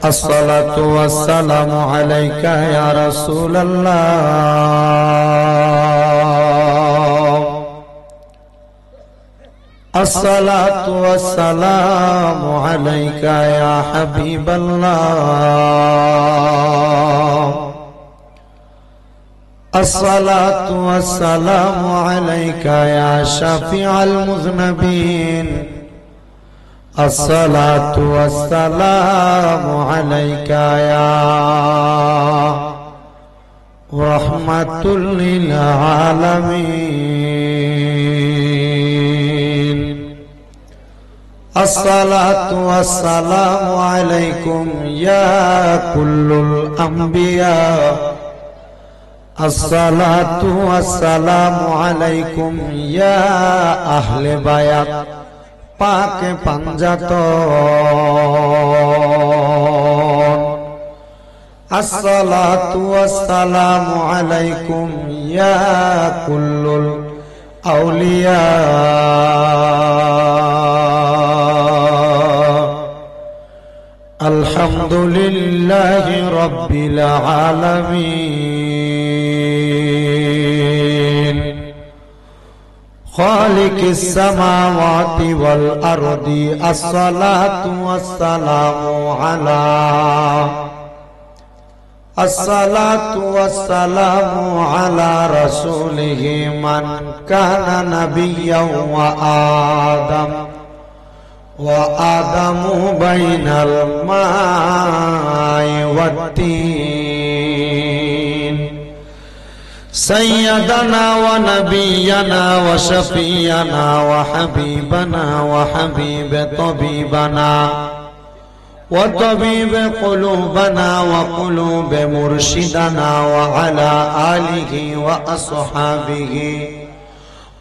अस्सलातु वस्सलामु अलैका या रसूल अल्लाह। अस्सलातु वस्सलामु अलैका या हबीब अल्लाह। अस्सलातु वस्सलामु अलैका या शफीअल मुज़नबीन। अस्सलातु वस्सलामु अलैका या रहमतुल लिल आलमीन। अस्सलातु वस्सलामु अलैकुम या कुल्लुल अंबिया। अस्सलातु वस्सलामु अलैकुम या अहले बायत पाक पंजातन। अस्सलातु वस्सलामु अलैकुम या कुल्लुल औलिया। अल्हम्दुलिल्लाहि रब्बिल आलमीन। खालिकिस समावाति वल अर्दी। अस्सलातु वस्सलामु अला। अस्सलातु वस्सलामु अला रसूलिहि मन काना नबिय्यन व आदम व आदमु बैनल माइ वत्तीन। सय्यदना व नबियना व शफीयना व हबीबना व हबीब तबीबना व तबीब कुलूबना व कुलूब मुर्शिदना व अला आलिहि व अस्हाबिहि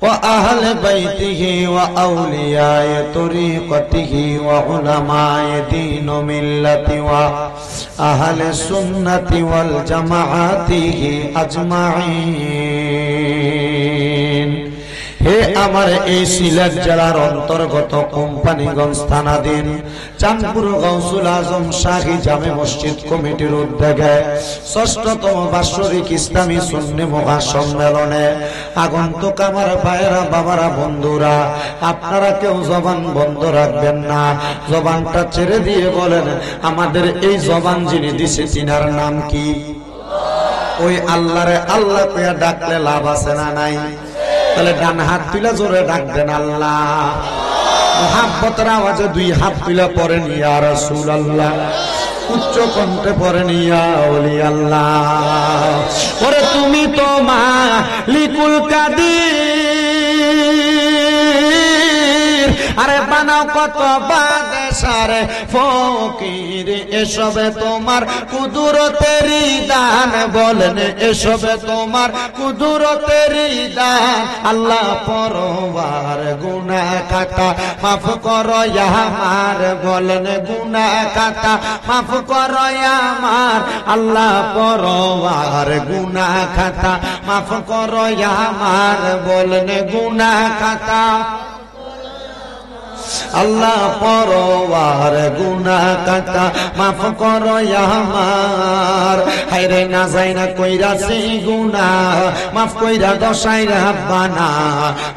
व अहल बैतिहि व औलियाए तरीक़तिहि व उलमाए दीन मिल्लति व अहल सुन्नति वल जमाअतिहि अजमाईन। हे आमार এই সিলেট জেলার অন্তর্গত কোম্পানিগঞ্জ থানাধীন চাঁদপুর গৌসুল আজম শাহী জামে মসজিদ কমিটির উদ্যোগে ৬ষ্ঠতম বাৎসরিক ইসলামী সুন্নি মহাসম্মেলনে আগন্তুক আমার ভাইয়েরা, বাবারা, বন্ধুরা, আপনারা কেউ জবান বন্ধ রাখবেন না। জবানটা ছেড়ে দিয়ে বলেন, আমাদের এই জবান যিনি দিছে তিনার নাম কি? ওই আল্লাহরে আল্লাহ কইয়া ডাকলে লাভ আছে না নাই? তাহলে ডান হাত তুলে জোরে ডাক দেন আল্লাহ। মুহাব্বতের আওয়াজে দুই হাত তুলে পড়েন ইয়া রাসূলুল্লাহ। উচ্চ কণ্ঠে পড়েন ইয়া ওলি আল্লাহ। ওরে তুমি তো মালিকুল কাদির, আরে বানাও কত বাদশারে ফকির। এসবে তোমার কুদরতেরই দান, বলেন এসবে তোমার কুদরতেরই দান। আল্লাহ পরওয়ার গুনাহ খাতা মাফ করো আমার, বলেন গুনাহ খাতা মাফ করো আমার। আল্লাহ পরওয়ার গুনাহ খাতা মাফ করো আমার, বলেন গুনাহ খাতা। আল্লাহ পরওয়ার গুনাহ খাতা মাফ করো আমার। হায়রে না যাই না কইরাছি গুনাহ, মাফ কইরা দশাই রাব্বানা।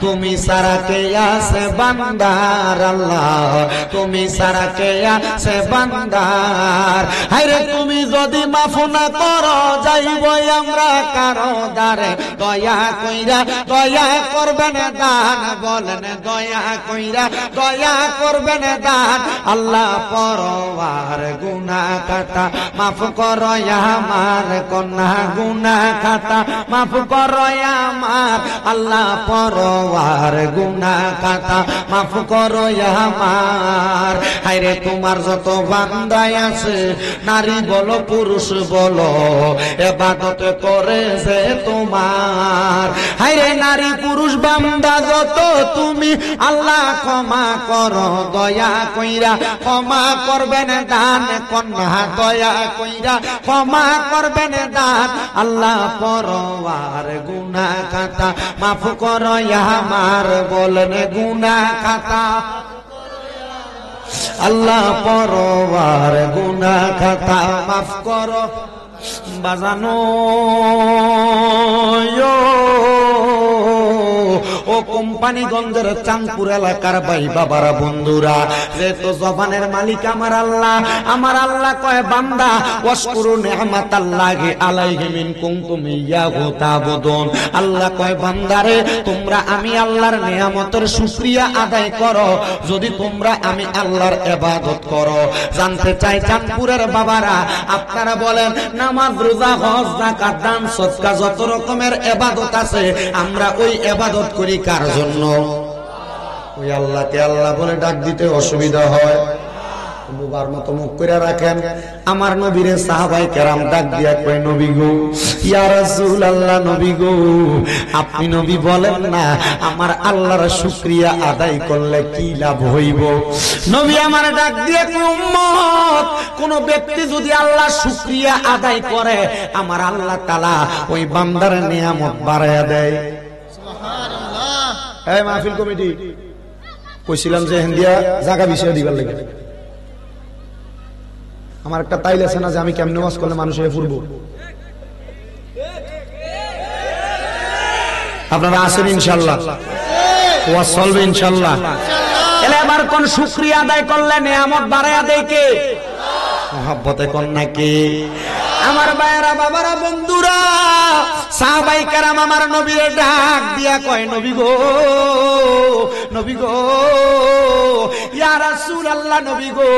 তুমি সারা কে আছে বান্দার আল্লাহ, তুমি সারা কে আছে বান্দার। হায়রে তুমি যদি মাফ না করো, যাইব আমরা কারো দ্বারে। দয়া কইরা দয়া করবেন দান, বলেন দয়া কইরা দয়া করবেন দান। আল্লাহ পরওয়ার গুনাহ খাতা মাফ করো আমার, কন্যা গুনাহ খাতা মাফ করো আমার। আল্লাহ পরওয়ার গুনাহ খাতা মাফ করো আমার। হায়রে তোমার যত বান্দা আছে, নারী বলো পুরুষ বলো, ইবাদত করে যে তোমার। হায়রে নারী পুরুষ বান্দা যত, তুমি আল্লাহ ক্ষমা করো দয়া কইরা, ক্ষমা করবেন দান। কন্যা দয়া কইরা ক্ষমা করবেন দান। আল্লাহ পরওয়ার গুনাহ খাতা মাফ করো আমার, বলেন গুনাহ খাতা আল্লাহ পরওয়ার গুনাহ খাতা মাফ করো বাজানো ও কোম্পানিগঞ্জের চাঁদপুর এলাকার ভাই বাবারা বন্ধুরা, যেহেতু জবানের মালিক আমার আল্লাহ কয় বান্দা ওয়াশকুরু নি'মাতাল্লাহি আলাইহি মিন কুনতুম ইয়াহু তা'বুদুন। আল্লাহ কয় বান্দারে তোমরা আমি আল্লাহর নিয়ামতের শুকরিয়া আদায় করো যদি তোমরা আমি আল্লাহর ইবাদত করো। জানতে চাই চাঁদপুরের বাবারা, আপনারা বলেন নামাজ রোজা হজ যাকাত দান সদকা যত রকমের ইবাদত আছে আমরা ওই ইবাদত করি কার জন্য? ওই আল্লাহকে আল্লাহ বলে ডাক দিতে অসুবিধা হয়? বুবার মতো মুখ করে রাখেন। আমার নবীরে সাহাবায়ে কেরাম ডাক দিয়া কয় নবী গো, ইয়া রাসূলুল্লাহ, নবী গো আপনি নবী বলেন না আমার আল্লাহর শুকরিয়া আদায় করলে কি লাভ হইব? নবী আমার ডাক দিয়ে কয় উম্মত, কোন ব্যক্তি যদি আল্লাহর শুকরিয়া আদায় করে আমার আল্লাহ তাআলা ওই বান্দার নিয়ামত বাড়ায়া দেয়। সুবহানাল্লাহ। এই মাহফিল কমিটি কইছিলাম যে হিন্দিয়া জায়গা বিষয় দিবার লাগে। আমার একটা তাইল আছে না যে আমি কেমন নামাজ করলে মানুষ হয়ে ফুরবো। আপনারা আসেন ইনশাআল্লাহ, ওয়াজ চলবে ইনশাআল্লাহ। এলে আবার কোন শুকরিয়া আদায় করলে নিয়ামত বাড়ায়া দেয় কে? মহব্বতে কোন নাকি? আমার ভাইয়েরা বাবারা বন্ধুরা, সাহাবায়ে কেরাম আমার নবীর ডাক দিয়া কয় নবী গো, নবী গো, ইয়া রাসূলুল্লাহ, নবী গো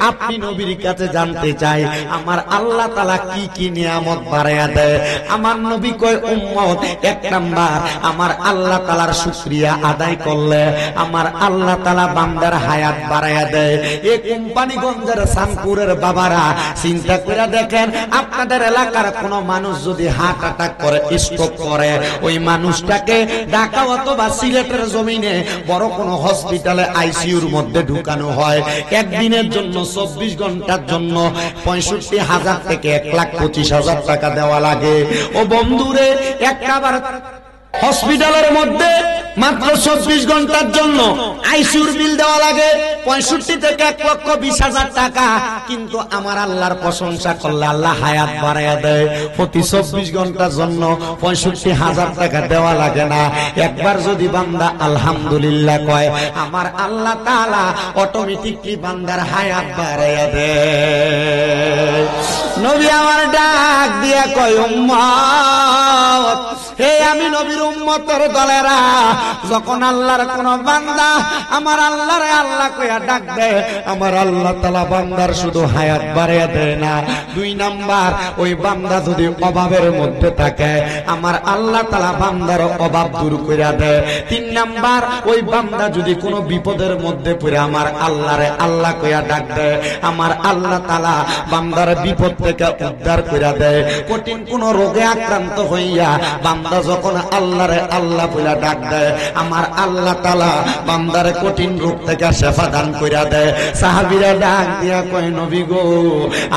আপনি নবীর কাছে জানতে চাই আমার আল্লাহ তাআলা কি কি নিয়ামত বাড়ায়া দেয়। আমার নবী কয় উম্মত, এক নাম্বার আমার আল্লাহ তাআলার শুকরিয়া আদায় করলে আমার আল্লাহ তাআলা বান্দার হায়াত বাড়ায়া দেয়। এই কোম্পানিগঞ্জের চাঁদপুরের বাবারা চিন্তা করে দেখেন, আপনাদের এলাকার কোন মানুষ যদি হার্ট অ্যাটাক করে, স্ট্রোক করে, ওই মানুষটাকে ঢাকা অথবা সিলেটের জমিনে বড় কোন হসপিটালে আইসিইউর মধ্যে ঢুকানো হয়। একদিনের জন্য 24 ঘন্টার জন্য 65,000 থেকে 1,25,000 টাকা দেওয়া লাগে। ও বন্ধুরে, একবার হসপিটালের মধ্যে মাত্র 24 ঘন্টার জন্য আইসিইউর বিল দেওয়া লাগে 65 থেকে 1,20,000 টাকা। কিন্তু আমার আল্লাহর প্রশংসা করলে আল্লাহ হায়াত বাড়ায়া দেয়। প্রতি 24 ঘন্টার জন্য 65,000 টাকা দেওয়া লাগে না। একবার যদি বান্দা আলহামদুলিল্লাহ কয়, আমার আল্লাহ তাআলা অটোমেটিকলি বান্দার হায়াত বাড়ায়া দেয়। নবী আমার ডাক দিয়া কয় উম্মত, হে আমি নবীর উম্মতের দলেরা, যখন আল্লাহর কোন বান্দা আমার আল্লাহরে আল্লাহ কইয়া ডাক দেয়, আমার আল্লাহ তাআলা বান্দার শুধু হায়াত বাড়ায়া দেয় না, 2 নাম্বার ওই বান্দা যদি অভাবের মধ্যে থাকে আমার আল্লাহ তাআলা বান্দার অভাব দূর কইরা দেয়। 3 নাম্বার ওই বান্দা যদি কোনো বিপদের মধ্যে পড়ে আমার আল্লাহরে আল্লাহ কইয়া ডাক দেয়, আমার আল্লাহ তাআলা বান্দার বিপদ থেকে উদ্ধার কইরা দেয়। কঠিন কোন রোগে আক্রান্ত হইয়া বান্দা যখন আল্লাহরে আল্লাহ বলে ডাক দেয়, আমার আল্লাহ তাআলা বান্দার কঠিন রোগ থেকে শিফা দান কইরা দেয়। সাহাবীরা ডাক দিয়া কয় নবী গো,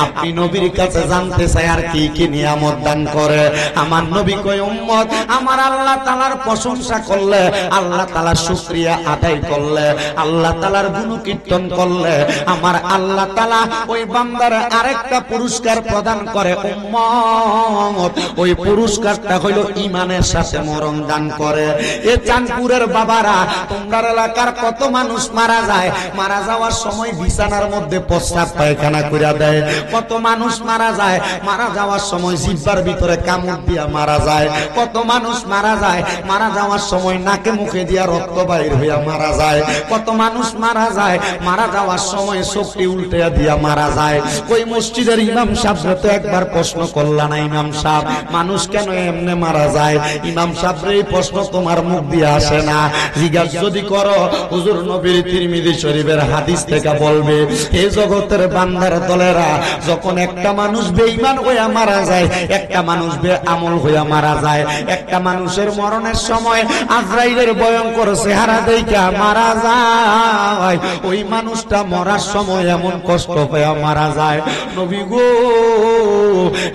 আপনি নবীর কাছে জানতে চাই আর কি কি নিয়ামত দান করে। আমার নবী কয় উম্মত, আমার আল্লাহ তাআলার প্রশংসা করলে, আল্লাহ তাআলার শুকরিয়া আদায় করলে, আল্লাহ তাআলার গুণকীর্তন করলে আমার আল্লাহ তাআলা ওই বান্দার আরেকটা পুরস্কার প্রদান করে উম্মত। ওই পুরস্কারটা হলো ঈমানের সাথে মরণ দান করে। এ চাঁদপুরের বাবারা, তোমরা এলাকার কত মানুষ মারা যায়, মারা যাওয়ার সময় বিছানার মধ্যে প্রস্রাব পায়খানা কইরা দেয়। কত মানুষ মারা যায়, মারা যাওয়ার সময় জিহ্বার ভিতরে কামড় দিয়া মারা যায়। কত মানুষ মারা যায়, মারা যাওয়ার সময় নাকে মুখে দিয়া রক্ত বাইর হইয়া মারা যায়। কত মানুষ মারা যায়, মারা যাওয়ার সময় চোখটি উল্টে দিয়া মারা যায়। ওই মসজিদের ইমাম সাহেব তো একবার প্রশ্ন করলা না, ইমাম সাহেব মানুষ কেন এমনে মারা যায়? ইমাম সাহেব এই প্রশ্ন তোমার মুখ দিয়ে আসে না। জিজ্ঞাসা যদি করো, হুজুর নবীর তিরমিজি শরীফের হাদিস থেকে বলবে, এই জগতের বান্দার দলেরা, যখন একটা মানুষ বেঈমান হইয়া মারা যায়, একটা মানুষ বেআমল হইয়া মারা যায়, একটা মানুষের মরণের সময় আজরাইলের ভয়ঙ্কর চেহারা দেইখা মারা যায়, ওই মানুষটা মরার সময় এমন কষ্ট হইয়া মারা যায়। নবী গো,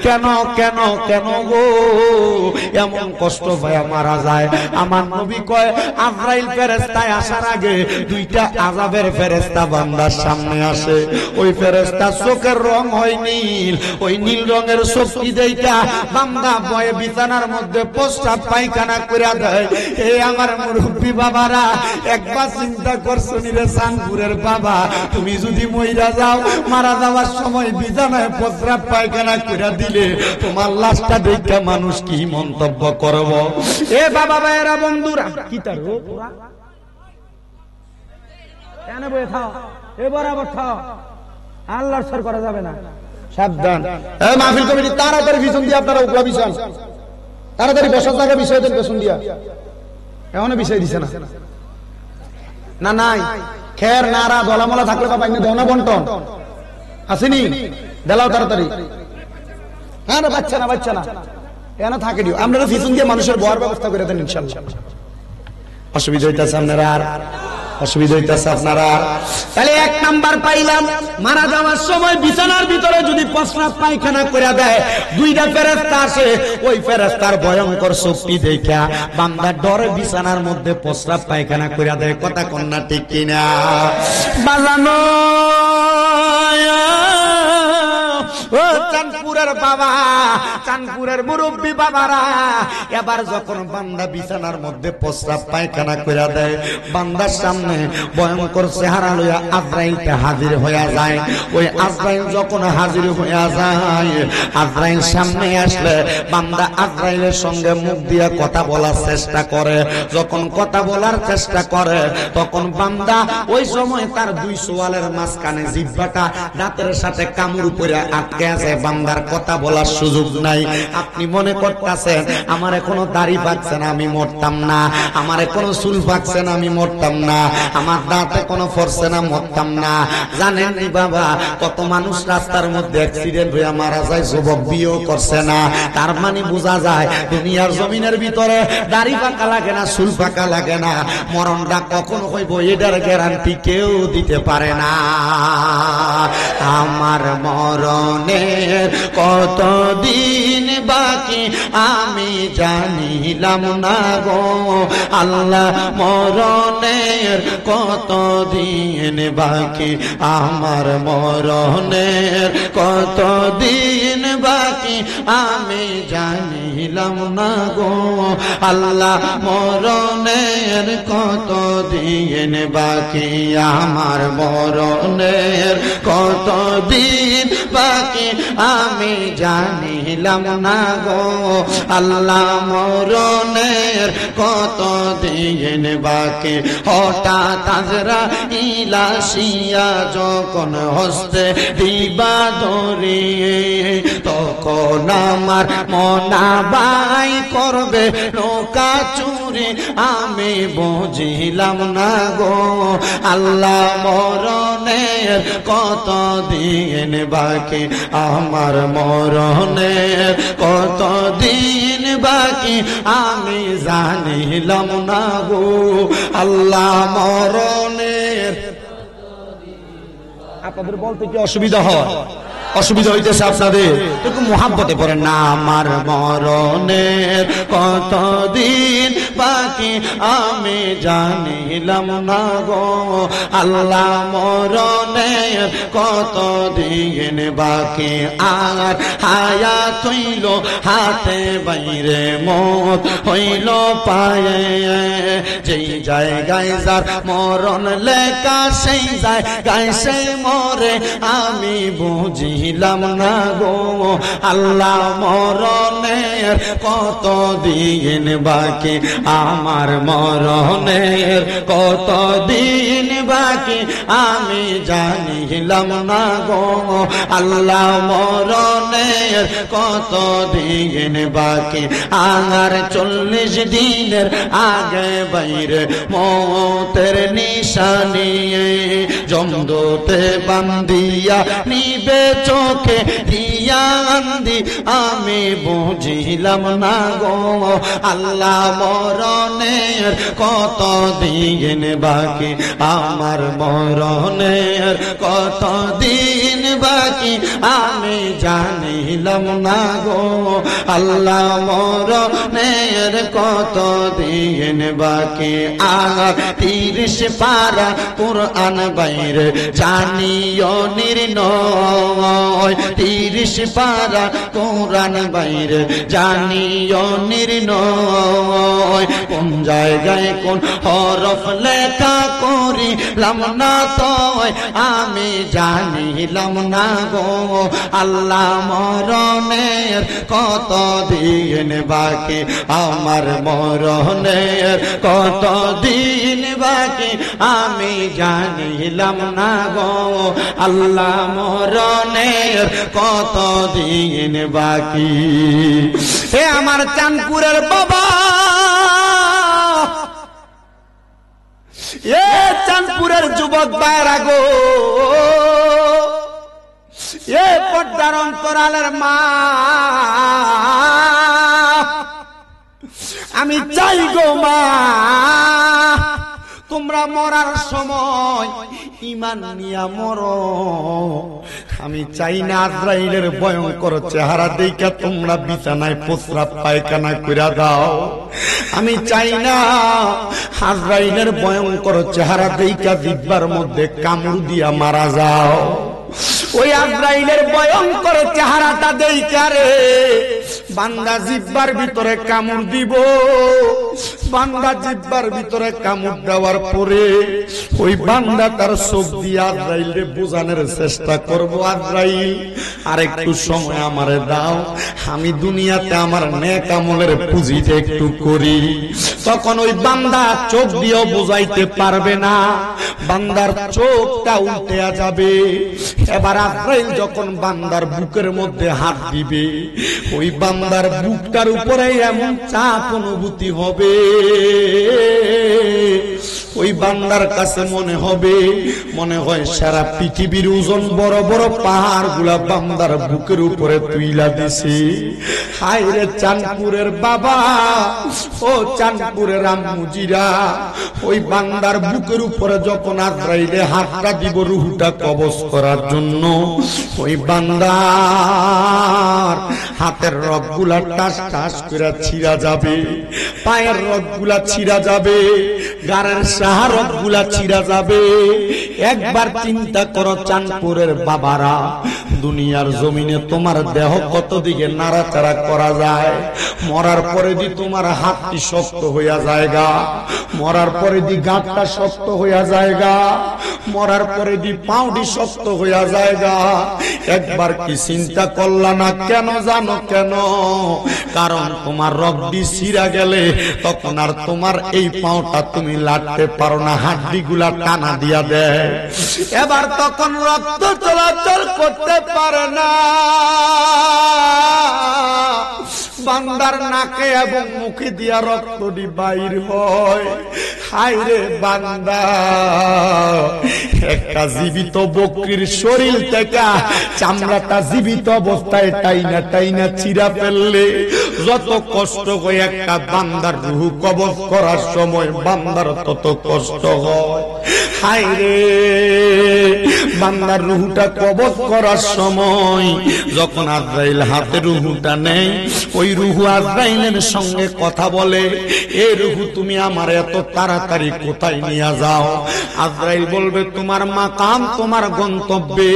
কেন কেন কেন গো এমন কষ্ট কষ্ট পায় মারা যায়। আমার নবী কয় আজরাইল ফেরেশতায় আসার আগে দুইটা আযাবের ফেরেশতা বান্দার সামনে আসে। ওই ফেরেশতা চোখের রং হয় নীল, ওই নীল রঙের চোখটি দেইখা বান্দা ভয়ে বিছানার মধ্যে প্রস্রাব পায়খানা করে দেয়। এ আমার মুরব্বী বাবারা, একবার চিন্তা করছো নি রে চাঁদপুরের বাবা, তুমি যদি মইরা যাও, মারা যাওয়ার সময় বিছানায় প্রস্রাব পায়খানা করে দিলে তোমার লাশটা দেখে মানুষ কি মন্তব্য করব? এ বাবা ভাইয়েরা বন্ধুরা, কি তার কেন বয়ে থাও, এ বরাবর থাও, আল্লাহর সর করা যাবে না, সাবধান। এই মাহফিল কমিটি তাড়াতাড়ি পিছন দিয়ে আপনারা উপলা বিছান, তাড়াতাড়ি বসার জায়গা বিষয় দেন পেছন দিয়া। এখনো বিষয় দিছে না, না নাই খের নাড়া দলামলা থাকলে বাবা এনে দেও না বন্টন আসেনি, দেলাও তাড়াতাড়ি। হ্যাঁ না বাচ্চা না, বাচ্চা না, কেন থাকে দিও। আপনারা পিছন দিয়ে মানুষের বহার ব্যবস্থা করে দেন ইনশাআল্লাহ। অসুবিধা হইতেছে আপনারা, আর অসুবিধা হইতেছে আপনারা। তাহলে এক নাম্বার পাইলাম, মারা যাওয়ার সময় বিছানার ভিতরে যদি প্রস্রাব পায়খানা করে দেয়, দুইটা ফেরেশতা আসে, ওই ফেরেশতার ভয়ঙ্কর শক্তি দেখা বান্দা ডরে বিছানার মধ্যে প্রস্রাব পায়খানা করে দেয়। কথা কন্যা ঠিক কিনা বাজানো? ও চাঁদপুরের বাবা, চাঁদপুরের মুরব্বী বাবারা, এবার যখন বান্দা বিছানার মধ্যে প্রস্রাব পায়খানা করে দেয়, বান্দার সামনে ভয়ঙ্কর চেহারা লইয়া আজরাইলটা হাজির হইয়া যায়। ওই আজরাইল যখন হাজির হইয়া যায়, আজরাইল সামনে আসলে বান্দা আজরাইলের সঙ্গে মুখ দিয়ে কথা বলার চেষ্টা করে। যখন কথা বলার চেষ্টা করে, তখন বান্দা ওই সময় তার দুই সোয়ালের মাঝখানে জিহ্বাটা দাঁতের সাথে কামড় উপরে আটকে আছে, বান্দার কথা বলার সুযোগ নাই। আপনি মনে করতেছেন আমার এখনো দাড়ি পাকছে না, আমি মরতাম না, আমার এখনো চুল পাকছে না, আমি মরতাম না, আমার দাঁতে কোনো ফরছে না, মরতাম না। জানেন নি বাবা, কত মানুষ রাস্তার মধ্যে অ্যাক্সিডেন্ট হয়ে মারা যায়, যুবক বিয়েও করছে না। তার মানে বোঝা যায় দুনিয়ার জমিনের ভিতরে দাড়ি পাকা লাগে না, চুল পাকা লাগে না, মরণটা কখন হইব এটার গ্যারান্টি কেউ দিতে পারে না। আমার মরণের কতদিন বাকি আমি জানিলাম না গো আল্লাহ, মরণের কতদিন বাকি, আমার মরণের কতদিন বাকি আমি জানিলাম না গো আল্লাহ, মরণের কতদিন বাকি, আমার মরণের কতদিন বাকি আমি জানিলাম না গো আল্লাহ, মরণের কতদিন বাকি। হঠাৎ আজরাইল আসিয়া যখন হস্তে দিবা ধরিয়ে, তখন আমার মনা বাই করবে নৌকা চুরি আমি বুঝিলাম না গো আল্লাহ, মরণের কতদিন বাকি, আমার মরণের কতদিন বাকি আমি জানিলাম না গো আল্লাহ, মরণের। আপনাদের বলতে কি অসুবিধা হয়? অসুবিধা হইতেছে আপনাদের? একটু মোহাব্বতে পড়েন না। আমার মরণের কতদিন বাকি আমি জানিলাম না গো আল্লাহ, মরণের কতদিন বাকি, আর হায়াত হইল হাতে বাইরে, মত হইল পায়ে, যেই জায়গায় যার মরণ লেখা সেই জায়গায় সে মরে আমি বুঝিলাম না গো আল্লাহ, মরণের কতদিন বাকি, আমার মরণের কতদিন বাকি আমি জানিলাম না গো আল্লাহ, মরণের কতদিন বাকি, আর 40 দিনের আগে বাইরে মতের নিশানি জমদূতে বান্দিয়া নিবে চোখে দিয়ান্দি আমি বুঝিলাম না গো আল্লাহ মরণের কত দিন বাকি আমার মরণের কত দিন বাকি আমি জানিলাম না গো আল্লাহ মরণের কত দিন বাকি আর 30 পারা কুরআন বাইরে জানিও নির্ণয় 30 পারা কুরআন বাইরে জানিও নির্ণয় কোন জায়গায় কোন হরফ লেখা করিলাম না তো আমি জানিলাম না গো আল্লাহ মরণের কত দিন বাকি আমার মরণের কত দিন বাকি আমি জানিলাম না গো আল্লাহ মরণের কত দিন বাকি হে আমার চাঁদপুরের বাবা এ চাঁদপুরের যুবক ভাইরা গো এ পর্দার অন্তরালের মা আমি চাই গো মা তোমরা মরার সময় ঈমান নিয়া মরো আমি চাই না আজরাইলের ভয়ঙ্কর চেহারা দেখা তোমরা বিছানায় প্রস্রাব পায়খানা কইরা দাও আমি চাই না আজরাইলের ভয়ঙ্কর চেহারা দেখা জিহ্বার মধ্যে কামড় দিয়া মারা যাও ওই আজরাইলের ভয়ঙ্কর চেহারাটা দেখা রে বান্দা জিহ্বার ভিতরে কামড় দিব বান্দা জিহ্বার ভিতরে কামড় দেওয়ার পরে ওই বান্দা তার চোখ দিয়ে আজরাইলরে বোঝানোর চেষ্টা করব আজরাইল আরেকটু সময় আমারে দাও আমি দুনিয়াতে আমার নেক আমলের পুঁজিটা একটু করি তখন ওই বান্দা চোখ দিয়েও বোঝাইতে পারবে না বান্দার চোখটা উল্টে যাবে এবার আজরাইল যখন বান্দার বুকের মধ্যে হাত দিবে ওই বান্দার বুকটার উপরে এমন চাপ অনুভূতি হবে ওই বান্দার কাছে মনে হয় সারা পৃথিবীর ওজন বড় বড় পাহাড় গুলা বান্দার বুকের উপরে তুইলা দিছে হায় রে চাঁদপুরের বাবা ও চাঁদপুরের আম্মুজিরা ওই বান্দার বুকের উপরে যখন আজরাইলে হাতটা দিব রূহটা কবজ করার জন্য ওই বান্দার হাতের রগগুলা টাস টাস করে ছিঁড়া যাবে পায়ের রগগুলা ছিঁড়া যাবে গাড়ের সাহারক গুলা ছিঁড়া যাবে একবার চিন্তা করো চাঁদপুরের বাবারা দুনিয়ার জমিনে তোমার দেহ কত দিকে নাড়াচাড়া করা যায় মরার পরে দি তোমার হাতটি শক্ত হইয়া যায়গা মরার পরে দি গাঁটটা শক্ত হইয়া যায়গা মরার পরে দি পাউডি শক্ত হইয়া যায়গা একবার কি চিন্তা করলা না কেন জানো কেন কারণ তোমার রগটি ছিঁড়া গেলে তখন আর তোমার এই পাউটা তুমি লাটতে পারো না হাড্ডি গুলা টানা দিয়া দেয় এবার তখন রক্ত চলাচল করতে পারে না বান্দার নাকে এবং মুখে দিয়া রক্তটি বাইর হয় হায় রে বান্দা একটা জীবিত বকরির শরীর থেকে চামড়াটা জীবিত অবস্থায় টাইনা টাইনা চিরা ফেললে যত কষ্ট হয় একটা বান্দার রূহ কবজ করার সময় বান্দার তত কষ্ট হয় হায় রে বান্দার রূহটা কবজ করার সময় যখন আজরাইল হাতে রূহটা নেয় ওই রূহ আজরাইলের সঙ্গে কথা বলে এই রূহ তুমি আমার এত তাড়াতাড়ি কোথায় নিয়ে যাও আজরাইল বলবে তোমার মাকাম তোমার গন্তব্যে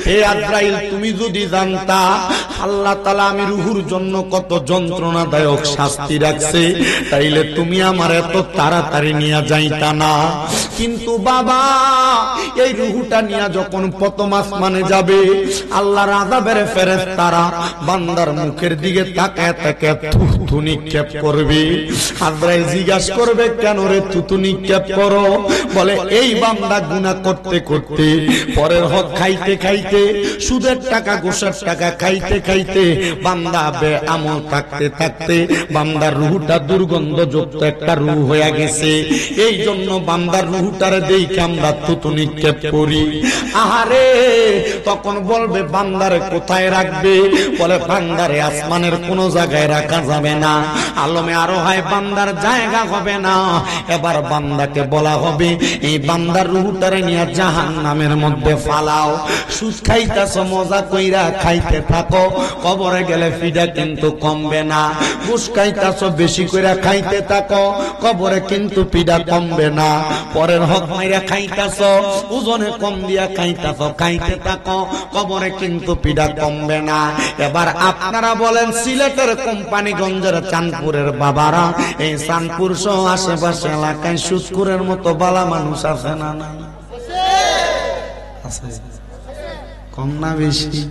হে আজরাইল তুমি যদি জানতা আল্লাহ তাআলা আমি রূহুর জন্য কত যন্ত্রণাদায়ক শাস্তি রাখছে তাইলে তুমি আমার এত তাড়াতাড়ি নিয়ে যাইতা না কিন্তু বাবা এই রূহটা নিয়ে যখন প্রথম আসমানে যাবে আল্লাহর আযাবের ফেরেশতারা বান্দার মুখের দিকে তাকায় তাকায় থুথু নিক্ষেপ করবে আজরাইল জিজ্ঞাসা করবে কেন রে থুথু নিক্ষেপ করো বলে এই বান্দা গুনাহ করতে করতে পরের হক খাইতে খাইতে সুদের টাকা ঘুষের টাকা খাইতে খাইতে বান্দা বেআমল থাকতে থাকতে বান্দার রূহটা দুর্গন্ধযুক্ত একটা রূহ হয়ে গেছে এই জন্য বান্দার রূহটারে দেই দেখে আমরা থুতু নিক্ষেপ করি। আহারে তখন বলবে বান্দারে কোথায় রাখবে? বলে বান্দারে আসমানের কোন জায়গায় রাখা যাবে না, আলমে আরো হয় বান্দার জায়গা হবে না। এবার বান্দাকে বলা হবে এই বান্দার রূহটারে নিয়ে জাহান্নামের মধ্যে ফালাও। সুদ খাইতাছো মজা কইরা খাইতে থাকো, কবরে গেলে ফিডা কিন্তু কমবে না। ঘুষ খাইতাছো বেশি কইরা খাইতে থাকো, কবরে কিন্তু পিডা কমবে না। পরের হক মাইরা খাইতাছো, ওজনে কম দিয়া খাইতাছো, খাইতে থাকো, কবরে কিন্তু পিডা কমবে না। এবার আপনারা বলেন সিলেটের কোম্পানিগঞ্জের চাঁদপুরের বাবারা, এই চাঁদপুর সহ আশেপাশে এলাকায় সুদখোরের মতো বালা মানুষ আছে না? না আছে, কম না বেশি?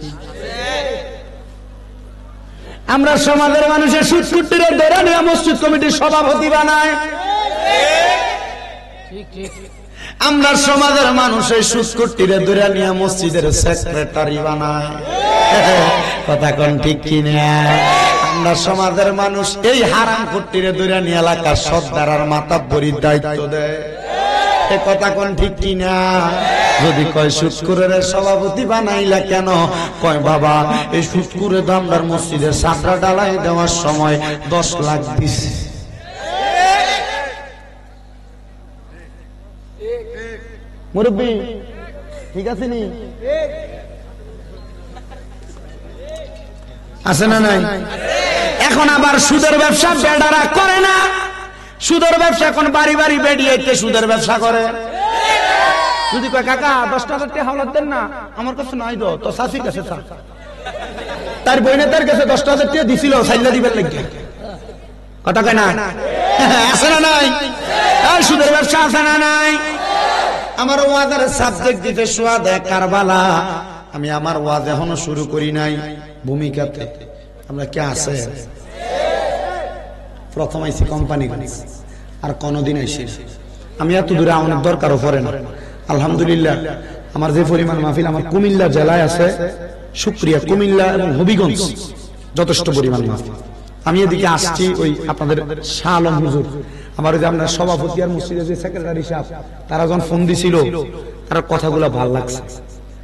আমরা সমাজের মানুষের সুদকুটিরে ধরে নিয়ে মসজিদ কমিটির সভাপতি বানায়, আমরা সমাজের মানুষের সুদকুটিরে ধরে নিয়ে মসজিদের সেক্রেটারি বানায়। কথা কোন ঠিক কিনা? আমরা সমাজের মানুষ এই হারাম কুটিরে ধরে নিয়ে এলাকার সর্দার আর মাতাব্বরির দায়িত্ব দেয়। এ কথা কোন ঠিক কিনা? যদি কয় সুদখোরের সভাপতি বানাইলা কেন? কয় বাবা এই সুদখোরে দামদার মসজিদের ছাত্রা ডালাই দেওয়ার সময় 10 লাখ দিছে। মুরব্বি ঠিক আছে নি? আছে না নাই? এখন আবার সুদের ব্যবসা বেডারা করে না, সুদের ব্যবসা এখন বাড়ি বাড়ি বেডিয়েতে সুদের ব্যবসা করে। যদি কয় কাকা 10,000 টাকা হাওলাত দেন না, আমার কাছে নাই দো, তো শাশির কাছে থাক। তার বইনেতার কাছে 10,000 টাকা দিছিল সাইলা দিবেন লাগে। কথা কয় না? আছে না নাই? আর সুদের ব্যবসা আছে না নাই? আমার ওয়াজের সাবজেক্ট দিতে সোয়াদে কারবালা, আমি আমার ওয়াজ এখনো শুরু করি নাই। ভূমিকাতে আমরা কে আছে? প্রথম আইসি কোম্পানিগঞ্জ, আর কোনদিন আইসি আমি এত দূরে আমার দরকারও পড়ে না। আলহামদুলিল্লাহ আমার যে পরিমাণ মাহফিল আমার কুমিল্লা জেলায় আছে, শুকরিয়া, কুমিল্লা এবং হবিগঞ্জ যথেষ্ট পরিমাণ মাহফিল। আমি এদিকে আসছি ওই আপনাদের শাহ আলম হুজুর, আমার ওই যে আপনার সভাপতি আর মসজিদের যে সেক্রেটারি সাহেব, তারা যখন ফোন দিছিল তার কথাগুলো ভালো লাগছে।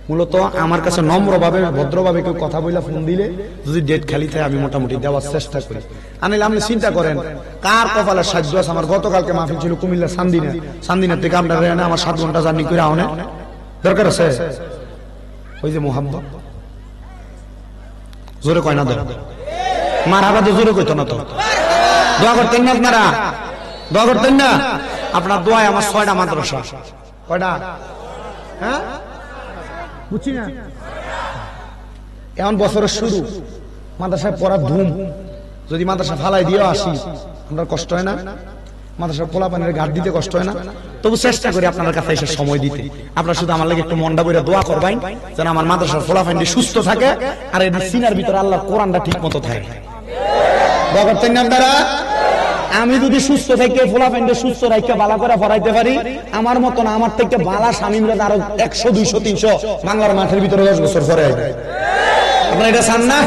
মূলত আমার কাছে নম্রভাবে ভদ্রভাবে কেউ কথা বলে ফোন দিলে যদি ডেট খালি থাকে আমি মোটামুটি দেওয়ার চেষ্টা করি। আনিলে আপনি চিন্তা করেন কার কপালের সাহায্য আছে। আমার গতকালকে মাহফিল ছিল কুমিল্লা সান্দিনা থেকে আপনার আমার 7 ঘন্টা জার্নি করে আনে দরকার আছে। ওই যে মোহাম্মদ জোরে কয় না, মার আবাদে জোরে কইতো না, তো দোয়া করতেন না আপনারা? দোয়া করতেন না? আপনার দোয়ায় আমার 6টা মাদ্রাসা। কয়টা? হ্যাঁ বুঝছি না। এমন বছরের শুরু, মাদ্রাসায় পড়ার ধুম, যদি মাদ্রাসা ফালাই দিয়ে আসি আমরা কষ্ট হয় না? মাদ্রাসার পোলাপানের ঘাট দিতে কষ্ট হয় না? তবু চেষ্টা করি আপনার কাছে এসে সময় দিতে। আপনারা শুধু আমার লাগে একটু মনটা বইরা দোয়া করবেন যেন আমার মাদ্রাসার পোলাপানটি সুস্থ থাকে আর এই সিনার ভিতরে আল্লাহর কোরআনটা ঠিক মতো থাকে। দোয়া করতেন না আপনারা? আমি যদি সুস্থ থেকে পোলাপানটা সুস্থ রাখা ভালো করে পড়াইতে পারি, আমার মতো না, আমার থেকে ভালো স্বামীরা আরো 100, 200, 300 বাংলার মাঠের ভিতরে 10 বছর পরে আসবে। আপনারা এটা চান না?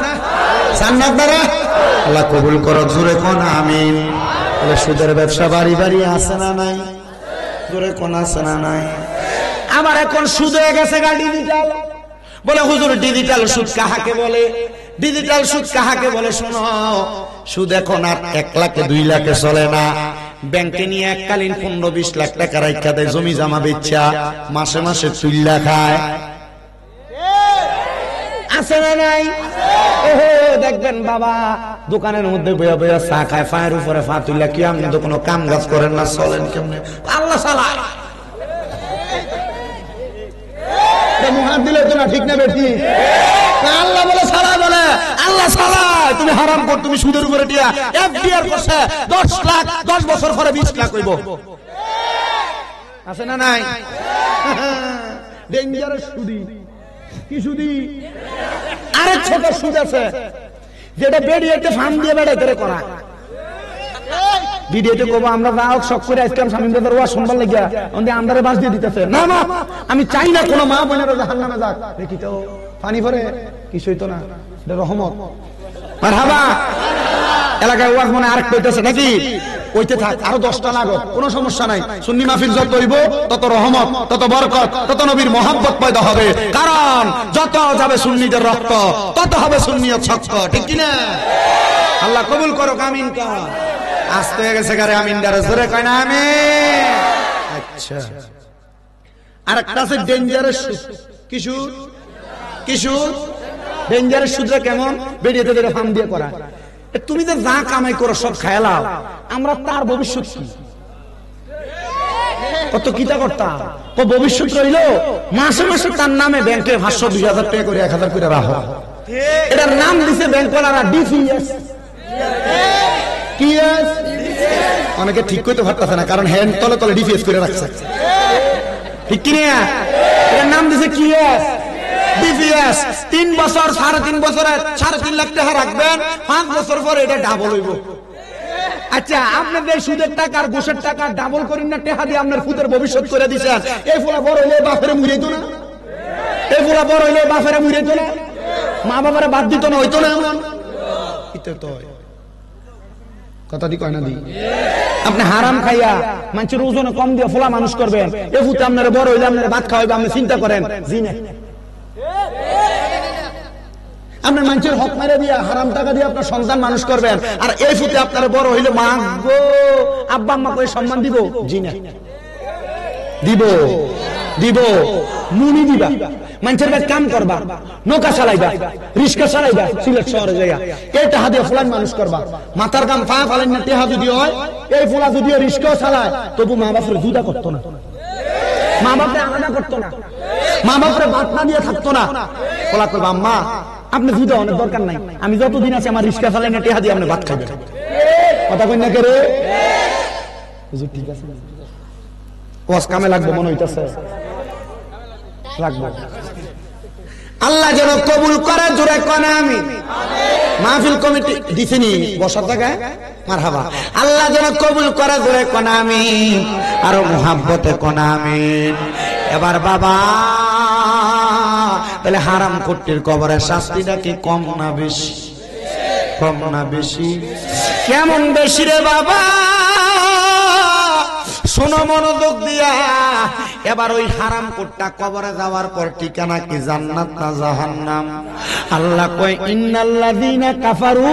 চান না আপনারা? আল্লাহ কবুল করো, জোরে কোন আমিন। সুদের ব্যবসা বাড়ি বাড়ি আছে না নাই? জোরে কোন আছে না নাই? আমার এখন সুদ হয়ে গেছে গা ডিজিটাল। বলে হুজুর ডিজিটাল সুদ কাহাকে বলে? ডিজিটাল সুদ কাহাকে বলে? শোনো, সুদ এখন আর 1 লাখে 2 লাখে চলে না। ব্যাংকে নিয়ে এককালীন 15-20 লাখ টাকা রাখা দেয়, জমি জমা বেচা মাসে মাসে তুইলা খায়। আছে না নাই? দেখবেন বাবা দোকানের মধ্যে বইয়া বইয়া চা খায়, ফায়ের উপরে ফা তুইলা। কি আপনি তো কোনো কাম কাজ করেন না, চলেন কেমনে? আল্লাহ চালায়। মুহাত দিলে তো না, ঠিক না বেটি? আল্লাহ বলে চালায়, বলে আল্লাহ চালায়। তুমি হারাম কর, তুমি সুদের উপরে টিয়া এফডিআর করছে 10 লাখ, 10 বছর পরে 20 লাখ হইব। আছে না নাই? ডেঞ্জারাস সুদি। কি সুদি? আরে ছোট সুদ আছে যেটা বেরিয়েতে ফার্ম দিয়ে বেড়াইতে করা। ভিডিওতে কব আমরা রাও শখ করে আজকাল স্বামীদের ওয়া শুনবার লাগিয়া ওন্দে আমদারে বাস দিয়ে দিতেছে। না না, আমি চাই না কোনো মা বোনেরা জাহান্নামে যাক। দেখি তো পানি ভরে কিছু হইতো না, এটা রহমত। মারহাবা। এলাকায় ওয়াজ মনে আরেক কইতেছে নাকি? কইতে থাক, আরো 10টা লাগত, কোনো সমস্যা নাই। সুন্নি মাহফিল যত হইব তত রহমত, তত বরকত, তত নবীর মহব্বত পয়দা হবে। কারণ যত যাবে সুন্নিদের রক্ত তত হবে সুন্নিয়ত শক্ত, ঠিক কি না? আল্লাহ কবুল করো, আমিন কর। আসতে হয়ে গেছে গারে আমিন দারে জোরে কয় না আমিন। আচ্ছা, আরেকটা আছে ডেঞ্জারাস সুদ। কি সুদ? কি সুদ? ডেঞ্জারাস সুদরা কেমন? বেরিয়েতে ধরে ফার্ম দিয়ে করা। তুমি যে যা কামাই করো সব খায়ালাও, আমরা তার ভবিষ্যৎ কি? কত কিতা করতাম, তো ভবিষ্যৎ রইল মাসে মাসে তার নামে ব্যাংকে 500-2000 টাকা করে 1000 করে রাখো। এটার নাম দিছে ব্যাংকওয়ালারা ডিপিএস। কি এস? অনেকে ঠিক করতে পারতেছে না, কারণ হ্যান্ড তলে তলে ডিপিএস করে রাখছে, ঠিক কি না? এটার নাম দিছে কি এস? ডিপিএস। 3 বছর 3.5 বছরে 3.5 লাখ টাকা রাখবেন, 5 বছর পরে এটা ডাবল হইব। আচ্ছা, আপনাদের সুদের টাকা আর ঘুষের টাকা ডাবল করেন না, টাকা দিয়ে আপনার ফুতের ভবিষ্যৎ করে দিছেন। এই ফুলা বড় হইলে বাপেরে মুড়ে তো না, এই ফুলা বড় হইলে বাপেরে মুড়ে তো না, মা বাবারে বাদ দিত না, হইতো না এমন। কথা দি কয় না দি? আপনি হারাম খাইয়া মানুষের ওজনে কম দিয়ে ফোলা মানুষ করবেন, এ ফুতে আপনার বড় হইলে আপনার ভাত খাওয়াইবে, আপনি চিন্তা করেন। জি না, আপনার মানুষের হক মেরে দিয়া হারাম টাকা দিয়ে আপনার সন্তান মানুষ করবেন, আর এই ফুতে আপনার বড় হইলে মা গো আব্বা আম্মা করে সম্মান দিব? জি না, দিব দিব মুনি দিবা, মানুষের কাছে কাম করবা, নৌকা চালাইবা, রিক্সা চালাইবা, সিলেট শহরে যাইয়া এই টাকা দিয়ে ফুলান মানুষ করবা। মাথার কাম পা ফালেন না, টেহা যদি হয়, এই ফুলা যদিও রিক্সাও চালায় তবু মা বাপরে জুদা করতো না, মা বাপরে আলাদা করতো না, মা বাপরে বাদ না দিয়ে থাকতো না। ফলা করবা আম্মা আপনি জুদা অনেক দরকার নাই, আমি যতদিন আছে আমার রিক্সা চালাই না, টেহা দিয়ে আপনি ভাত খাবেন। কথা কই না কে রে? ঠিক আছে, ওয়াজ কামে লাগবে মনে হইতাছে, রাখবো। আল্লাহ যেন কবুল করে, জোরে কোনা আমি। মাহফিল কমিটি দিছেনি বসার জায়গায়, মারহাবা। আল্লাহ যেন কবুল করে, জোরে কোনা আমি, আরো মুহাব্বতে কোনা আমি। এবার বাবা, তাহলে হারাম কুটির কবরের শাস্তিটা কি কম না বেশি? কম না বেশি? কেমন বেশি রে বাবা? শোনো মনোযোগ দিয়া। এবার ওই হারাম কোটটা কবরে যাওয়ার পর ঠিকানা কি জান্নাত না জাহান্নাম? আল্লাহ কয় ইন্নাল্লাযীনা কাফারু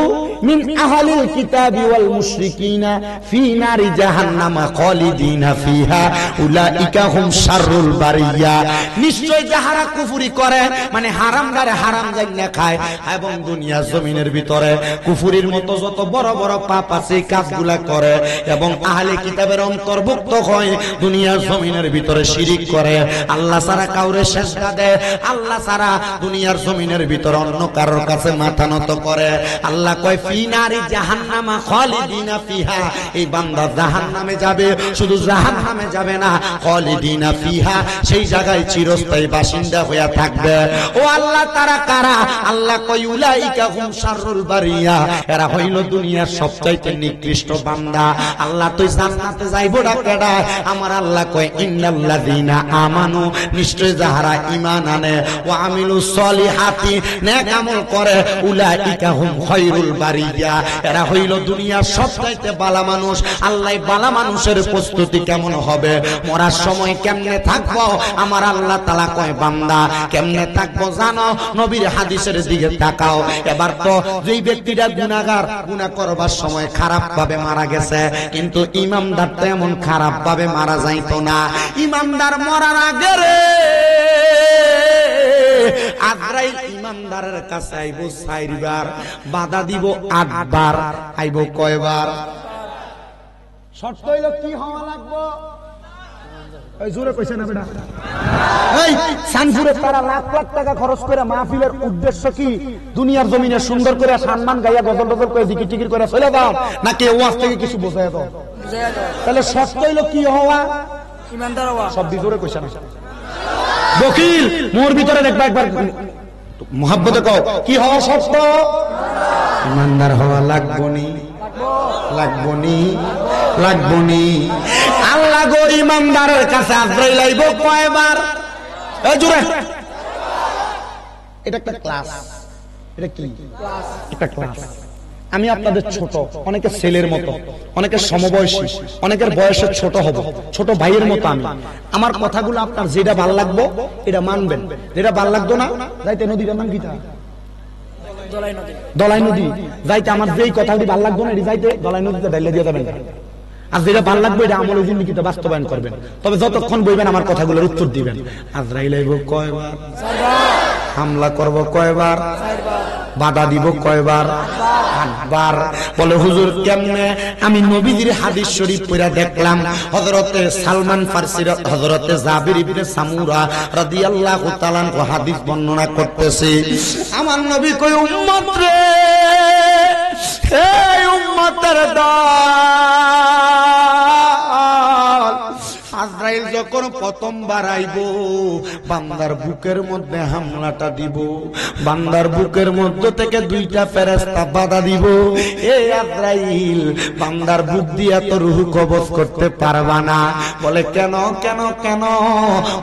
মিন আহলিল কিতাবি ওয়াল মুশরিকিনা ফি নারি জাহান্নাম খালিদিনা ফিহা উলাইকা হুম শাররুল বারিয়া। নিশ্চয় যাহারা কুফরি করে, মানে হারাম গারে হারাম জান্না খায়, এবং দুনিয়া জমিনের ভিতরে কুফরির মতো যত বড় বড় পাপ আছে কাজগুলা করে, এবং আহলে কিতাবের অন্তর্ভুক্ত হয়, দুনিয়ার জমিনের ভিতরে শিরিক করে, আল্লাহ ছাড়া কাউরে সেজদা দেয়, আল্লাহ ছাড়া দুনিয়ার জমিনের ভিতরে অন্য কারোর কাছে মাথা নত করে। আল্লাহ কয় ফি নারি জাহান্নাম খালিদিনা ফিহা, এই বান্দা জাহান্নামে যাবে, শুধু জাহান্নামে যাবে না, খালিদিনা ফিহা, সেই জায়গায় চিরস্থায়ী বাসিন্দা হয়ে থাকবে। ও আল্লাহ, তারা কারা? আল্লাহ কয় উলাইকা হুম শাররুল বারিয়া, এরা হইল দুনিয়ার সবচাইতে নিকৃষ্ট বান্দা। আল্লাহ তুই জান্নাতে যাইবো ডাকেডা? আমার আল্লাহ কয় ইন্নাল্লাযীনা আমানু, নিশ্চয় যাহারা ঈমান আনে, ওয়া আমিলুস সলিহাতি, নেক আমল করে, উলাইকা হুম খায়রুল বারিয়া, এরা হইল দুনিয়ার সবচাইতে বালা মানুষ। আল্লাহ বালা মানুষের প্রস্তুতি কেমন হবে, মরার সময় কেমনে থাকবো? আমার আল্লাহ তাআলা কয় বান্দা কেমনে থাকবো জানো? নবীর হাদিসের দিকে তাকাও। এবার তো যেই ব্যক্তিটা গুনাহগার, গুনাহ করবার সময় খারাপ ভাবে মারা গেছে, কিন্তু ইমানদার তো এমন খারাপ ভাবে মারা যাইতো না। ইমানদার মরার আগে রে আজরাইল ইমানদারের কাছে আইব 4 বার, বাধা দিব 8 বার। আইব কয়বার? শর্ত হইল কি হওয়া লাগবে? এই জোরে কইছে না বেটা? এই সানপুরে তারা লাখ লাখ টাকা খরচ করে মাহফিলের উদ্দেশ্য কি? দুনিয়ার জমিনে সুন্দর করে সম্মান গাইয়া গজল টজল করে জিকির টিকির করে চলে দাও, নাকি ওয়াজ থেকে কিছু বোঝায় দাও? তাহলে শর্ত হইল কি হওয়া? ইমানদার হওয়া। সব জোরে কইছে না? বকিল মোর ভিতরে দেখবা একবার মুহাব্বতে কও, কি হওয়া শর্ত? ইমানদার হওয়া লাগবনি, লাগবনি, লাগবনি। আল্লাহ গো ইমানদারের কাছে আজরাইল আইব কয়বার? এই জোরে। এটা একটা ক্লাস। এটা কি? একটা ক্লাস। আমি আপনাদের ছোট, অনেকের ছেলের মতো, অনেকের সমবয়সী, অনেকের বয়সে ছোট হব, ছোট ভাইয়ের মতো আমি। আমার কথাগুলো আপনার যেটা ভাল লাগবো এটা মানবেন, যেটা ভাল লাগতো না যাইতে। নদীটার নাম কি? দলাই নদী। যাইতে আমার যেই কথাটি ভাল লাগতো না এটি যাইতে দলাই নদীতে ডাইলে দিয়ে যাবেন। আর যেটা ভাল লাগবে এটা আমলে জিন্দেগিতে বাস্তবায়ন করবেন। তবে যতক্ষণ বইবেন আমার কথাগুলোর উত্তর দিবেন। আজরাইল আইব কয়বার? হামলা করব কয়বার? বাধা দিব কয়বার? একবার। বলে হুজুর কেমনে? আমি নবীজির হাদিস শরীফ পড়া দেখলাম, হযরতে সালমান ফারসি হযরতে জাবির ইবনে সামুরা রাদিয়াল্লাহু তাআলা হাদিস বর্ণনা করতেছে। আমার নবী কই, উম্মত রে, এই উম্মতের দল, আজরাইল যখন প্রথমবার আইব বান্দার বুকের মধ্যে হামলাটা দিব, বান্দার বুকের মধ্যে থেকে দুইটা ফেরেশতা বাধা দিব। এই আজরাইল বান্দার বুক দিয়া তো রূহ কবজ করতে পারবা না। বলে কেন কেন কেন?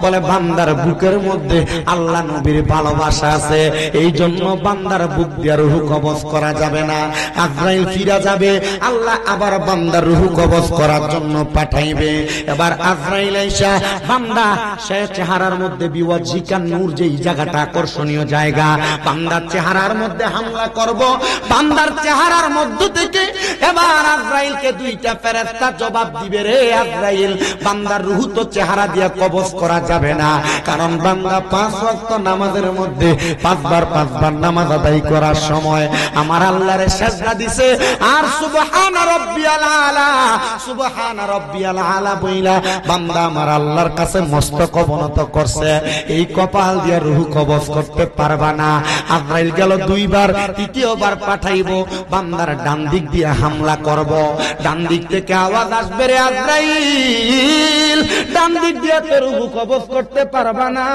বলে বান্দার বুকের মধ্যে আল্লাহ নবীর ভালোবাসা আছে, এই জন্য বান্দার বুক দিয়া রূহ কবজ করা যাবে না। আজরাইল ফিরা যাবে, আল্লাহ আবার বান্দার রূহ কবজ করার জন্য পাঠাইবে। এবার আজরাইল আইসা বান্দা সে চেহারার মধ্যে বিওয়াজিকান নূর, যেই জায়গাটা আকর্ষণীয় জায়গা, বান্দার চেহারার মধ্যে হামলা করব। বান্দার চেহারার মধ্য থেকে এবার আজরাইলকে দুইটা ফেরেশতা জবাব দিবে, রে আজরাইল, বান্দার রূহ তো চেহারা দিয়া কবজ করা যাবে না, কারণ বান্দা 5 ওয়াক্ত নামাজের মধ্যে 5 বার নামাজ আদায় করার সময় আমার আল্লাহরে সিজদা দিছে, আর সুবহানা রাব্বিয়াল আলা, সুবহানা রাব্বিয়াল আলা বইলা বান্দা আমার আল্লাহর কাছে মস্তক অবনত করছে। এই কপাল দিয়া রূহ কবজ করতে পারবা না। আজরাইল গেল 2 বার, 3য় বার পাঠাইবো, বান্দার ডান দিক দিয়ে হামলা করব। ডান দিক থেকে আওয়াজ আসবে, রে আজরাইল, ডান দিক দিয়ে তো রূহ কবজ করতে পারবা না।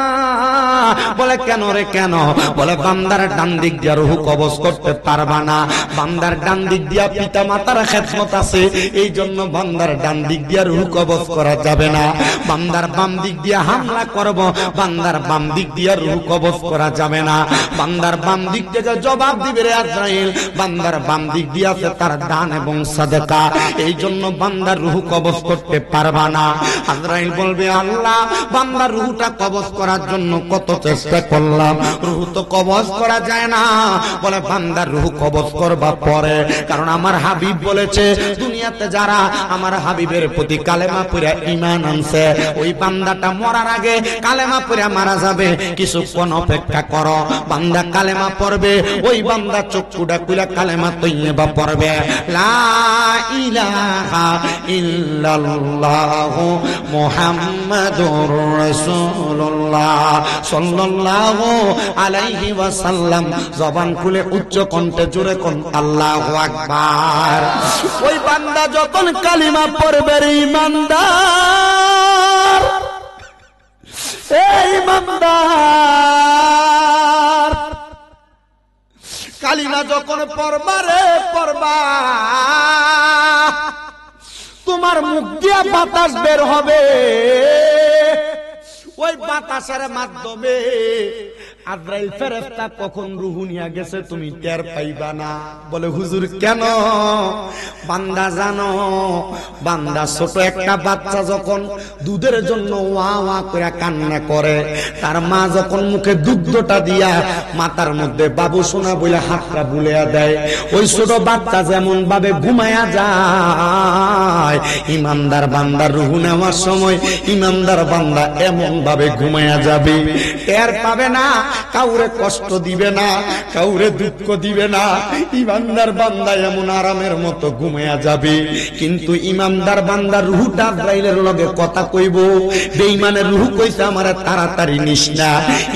বলে কেন রে কেন? বলে বান্দার ডান দিক দিয়ে রূহ কবজ করতে পারবা না। বান্দার ডান দিক দিয়া পিতা মাতার খেদমত আছে, এই জন্য বান্দার ডান দিক দিয়ে রূহ কবজ করা যাবে না। বান্দার বাম দিক দিয়ে হামলা করব, বান্দার বাম দিক দিয়ে রূহ কবজ করা যাবে না। বান্দার বাম দিক থেকে জবাব দিবে, রে আজরাইল, বান্দার বাম দিক দিয়ে আছে তার দান এবং সাদাকা, এই জন্য বান্দার রূহ কবজ করতে পারবা না। আজরাইল বলবে, আল্লাহ, বান্দার রূহটা কবজ করার জন্য কত চেষ্টা করলাম, রূহ তো কবজ করা যায় না। বলে বান্দার রূহ কবজ করবা পরে, কারণ আমার হাবিব বলেছে দুনিয়াতে যারা আমার হাবিবের প্রতি কালেমা পড়ে ঈমান আনছে, ওই বান্দাটা মরার আগে কালেমা পড়ে মারা যাবে। কিছুক্ষণ অপেক্ষা করো, বান্দা কালেমা পড়বে, ওই বান্দা চক্ষুটা খুলে কালেমা তৈয়বা পড়বে, লা ইলাহা ইল্লাল্লাহু মুহাম্মাদুর রাসূলুল্লাহ সাল্লাল্লাহু আলাইহি ওয়াসাল্লাম। জবান খুলে উচ্চ কণ্ঠে জোরে কোন আল্লাহু আকবার। ওই বান্দা যখন কালিমা পড়বে, রে ইমানদার, এই ইমানদার, কালিমা যখন পড়বা রে পড়বা, তোমার মুখ দিয়া বাতাস বের হবে, ওই বাতাসের মাধ্যমে আজরাইল ফেরেশতা কখন রূহ নিয়ে গেছে তুমি টের পাইবা না। বলে হুজুর কেন? বান্দা জানো, বান্দা ছোট একটা বাচ্চা যখন দুধের জন্য ওয়া ওয়া করে কান্না করে, তার মা যখন মুখে দুগ্ধটা দিয়া মাথার মধ্যে বাবু সোনা বলে হাতটা বুলিয়া দেয়, ওই ছোট বাচ্চা যেমন ভাবে ঘুমায়া যায়, ইমানদার বান্দার রূহ নেওয়ার সময় ইমানদার বান্দা এমন ভাবে ঘুমায়া যাবে, টের পাবে না, কাউরে কষ্ট দিবে না, কাউরে দুঃখ দিবে না। ইমানদার বান্দা এমন আরামের মতো ঘুমায়া যাবে। কিন্তু ইমানদার বান্দার রূহটা আজরাইলের লগে কথা কইব, বেঈমানের রূহ কইছে আমারে তাড়াতাড়ি নিস না।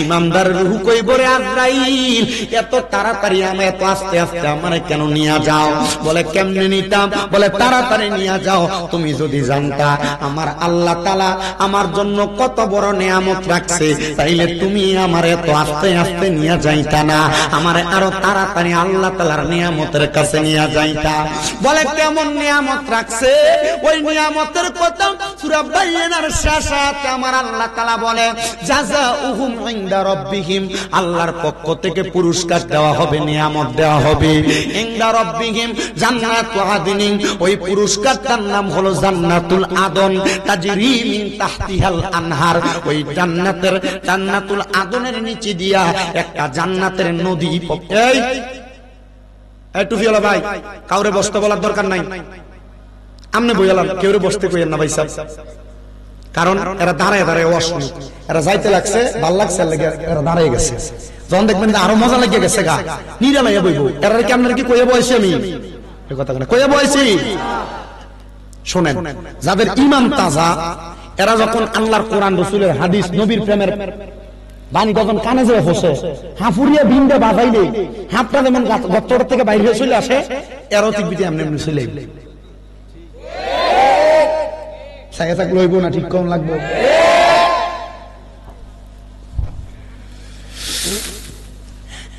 ইমানদার রূহ কইব, রে আজরাইল, এত তাড়াতাড়ি আমি এত আস্তে আস্তে আমারে কেন নিয়া যাও? বলে কেমনে নিতাম? বলে তাড়াতাড়ি নিয়া যাও। তুমি যদি জানতা আমার আল্লাহ তাআলা আমার জন্য কত বড় নিয়ামত রাখছে, তাইলে তুমি আমারে এত আস্তে আস্তে নিয়ে যাইতা না, আমারে আরো তাড়াতাড়ি আল্লাহ তাআলার নিয়ামতের কাছে নিয়ে যাইতা। বলে কেমন নিয়ামত রাখছে, ওই নিয়ামতের কথা সূরা বাইয়িনার শেষে আমার আল্লাহ তাআলা বলে জাযাউহুম ইনদা রাব্বিহিম, আল্লাহর পক্ষ থেকে পুরস্কার দেওয়া হবে, নিয়ামত দেওয়া হবে। ইনদা রাব্বিহিম জান্নাতু আদনিন, ওই পুরস্কারটার নাম হলো জান্নাতুল আদন, তাজরি মিন তাহতিহাল আনহার, ওই জান্নাতুল আদনের নিচে দিয়া একটা জান্নাতের নদী। এই টুফিওয়ালা ভাই, কাউরে বসতে বলার দরকার নাই, আমনে বইলাম কেউরে বসতে কইেন না ভাই সাহেব, কারণ এরা দাঁড়ায় দাঁড়ায় অশুনি, এরা যাইতে লাগছে, ভাল লাগছে লাগে এরা দাঁড়ায় গেছে। যখন দেখবেন আরো মজা লাগিয়ে গেছে গা, নিরালাইয়া বইব। এরা কি আপনার কি কইয়া বয়সী আমি এই কথা কইয়া বয়সী? শোনেন, যাদের ঈমান তাজা, এরা যখন আল্লাহর কোরআন রাসূলের হাদিস নবীর প্রেমের বাণী যখন কানে যায় বসে, হাফুরিয়া বিন্দে বাজাইলে হাতটা যেমন গর্তটা থেকে বাইরে চলে আসে, এরও ঠিক বিধি এমনি এমনি চলে ছায়া থাক লইব না, ঠিক কম লাগবো।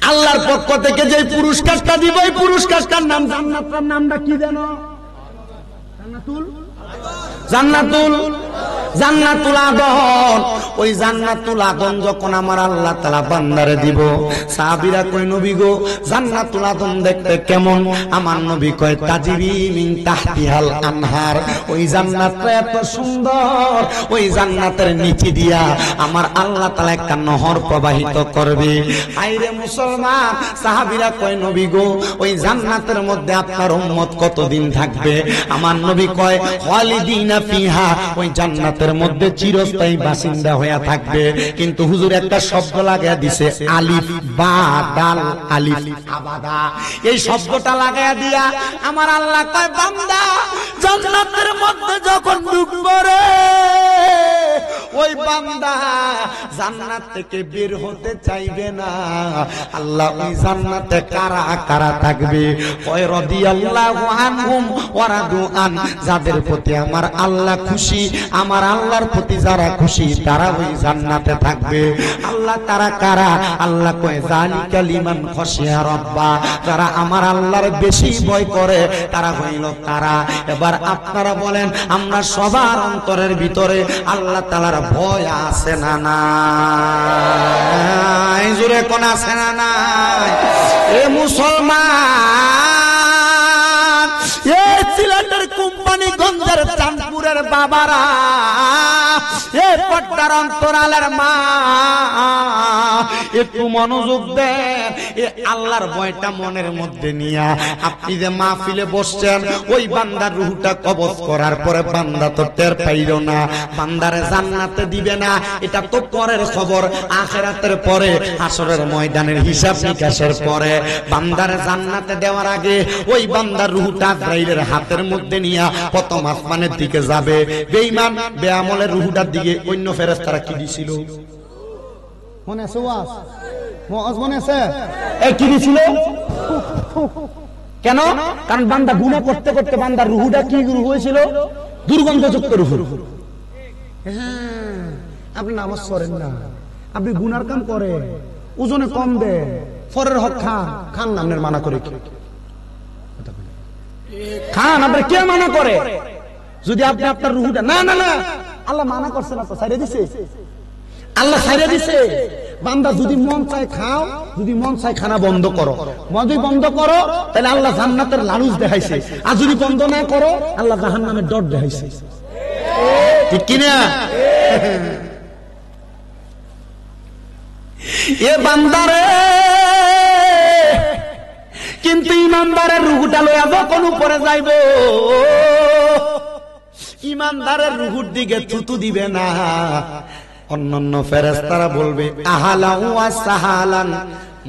আল্লাহর পক্ষ থেকে যে পুরস্কারটা দিব, এই পুরস্কারটার নাম জান্নাতের নামটা কি জানো? জান্নাতুল আদন। ওই জান্নাতুল আদন যখন আমার আল্লাহ তাআলা বান্দারে দিব, সাহাবীরা কই নবী গো জান্নাতুল আদন দেখতে কেমন? আমার নবী কয় তাজরি মিন তাহতিহাল আনহার, ওই জান্নাতটা এত সুন্দর, ওই জান্নাতের নিচে দিয়া আমার আল্লাহ তাআলা একটা নহর প্রবাহিত করবে। আইরে মুসলমান, সাহাবীরা কয় নবী গো ওই জান্নাতের মধ্যে আপনার উম্মত কতদিন থাকবে? আমার নবী কয় খালিদিনা ফিহা, ওই জান্নাতের মধ্যে চিরস্থায়ী বাসিন্দা হয়ে থাকবে। কিন্তু হুজুর একটা শব্দ লাগায়া দিছে, আলিফ বা দাল, আলিফ আবাদা, এই শব্দটা লাগায়া দিয়া আমার আল্লাহ কয় বান্দা জান্নাতের মধ্যে যখন ঢুকবে রে, ওই বান্দা জান্নাত থেকে বের হতে চাইবে না। আল্লাহ ওই জান্নাতে কারা কারা থাকবে? কয় রাদিয়াল্লাহু আনহুম ওয়া রাদু আন, যাদের প্রতি আমার আল্লাহ খুশি, আমার আল্লাহর প্রতি যারা খুশি, তারা ওই জান্নাতে থাকবে। আল্লাহ তারা কারা? আল্লাহ কয় যালিকা লিমান খাশিয়া রাব্বা, যারা আমার আল্লাহর বেশি ভয় করে তারা হইল তারা। এবার আপনারা বলেন, আমরা সবার অন্তরের ভিতরে আল্লাহ তাআলার ভয় আছে না নাই? জোরে কোন আছে না নাই? এ মুসলমান, এ সিলেটের কোম্পানিগঞ্জের চাঁদপুরের বাবারা, এ পট্টার অন্তরালের মা, একটু মনোযোগ দেন। এ আল্লাহর ভয়টা মনের মধ্যে নিয়া আপনি যে মাহফিলে বসছেন, ওই বান্দার রূহটা কবজ করার পরে বান্দা তো টের পাইল না, বান্দারে জান্নাতে দিবে না, এটা তো পরের খবর। আখিরাতের পরে, হাসরের ময়দানের হিসাব নিকাশের পরে বান্দারে জান্নাতে দেওয়ার আগে ওই বান্দার রূহটা আজরাইলের হাতের মধ্যে নিয়া প্রথম আসমানের দিকে যাবে। বেঈমান বেআমলের রূহটার দিকে অন্য ফেরেশতারা কি দিছিল মনে আছে? মনে আছে কি দিছিল? কেন? কারণ বান্দা গুনাহ করতে করতে বান্দার রূহটা কি রূহ হয়েছিল? দুর্গন্ধযুক্ত রূহ। হ্যাঁ, আপনি নামাজ পড়েন না, আপনি গুনার কাম করে, ওজনে কম দেন, ফরের হক খান নামের মানা করে কি খান? আপনি কে মানা করে? যদি আপনি আপনার রূহটা না না না, আল্লাহ মানা করছে না তো, ছাইরে দিছে, আল্লাহ ছাইরে দিছে। বান্দা যদি মন চায় খাও, যদি মন চায় খানা বন্ধ করো। যদি বন্ধ করো তাহলে আল্লাহ জান্নাতের লালুচ দেখাইছে, আর যদি বন্ধ না করো আল্লাহ জাহান্নামের ডর দেখাইছে। ঠিক কিনা? এ বান্দারে, কিন্তু ইমানদারের রূহটা লইয়া যখন উপরে যাইব, ইমানদারের রূহুর দিকে থুতু দিবে না। অন্যান্য ফেরেশতারা বলবে আহালা ওয়া সাহালান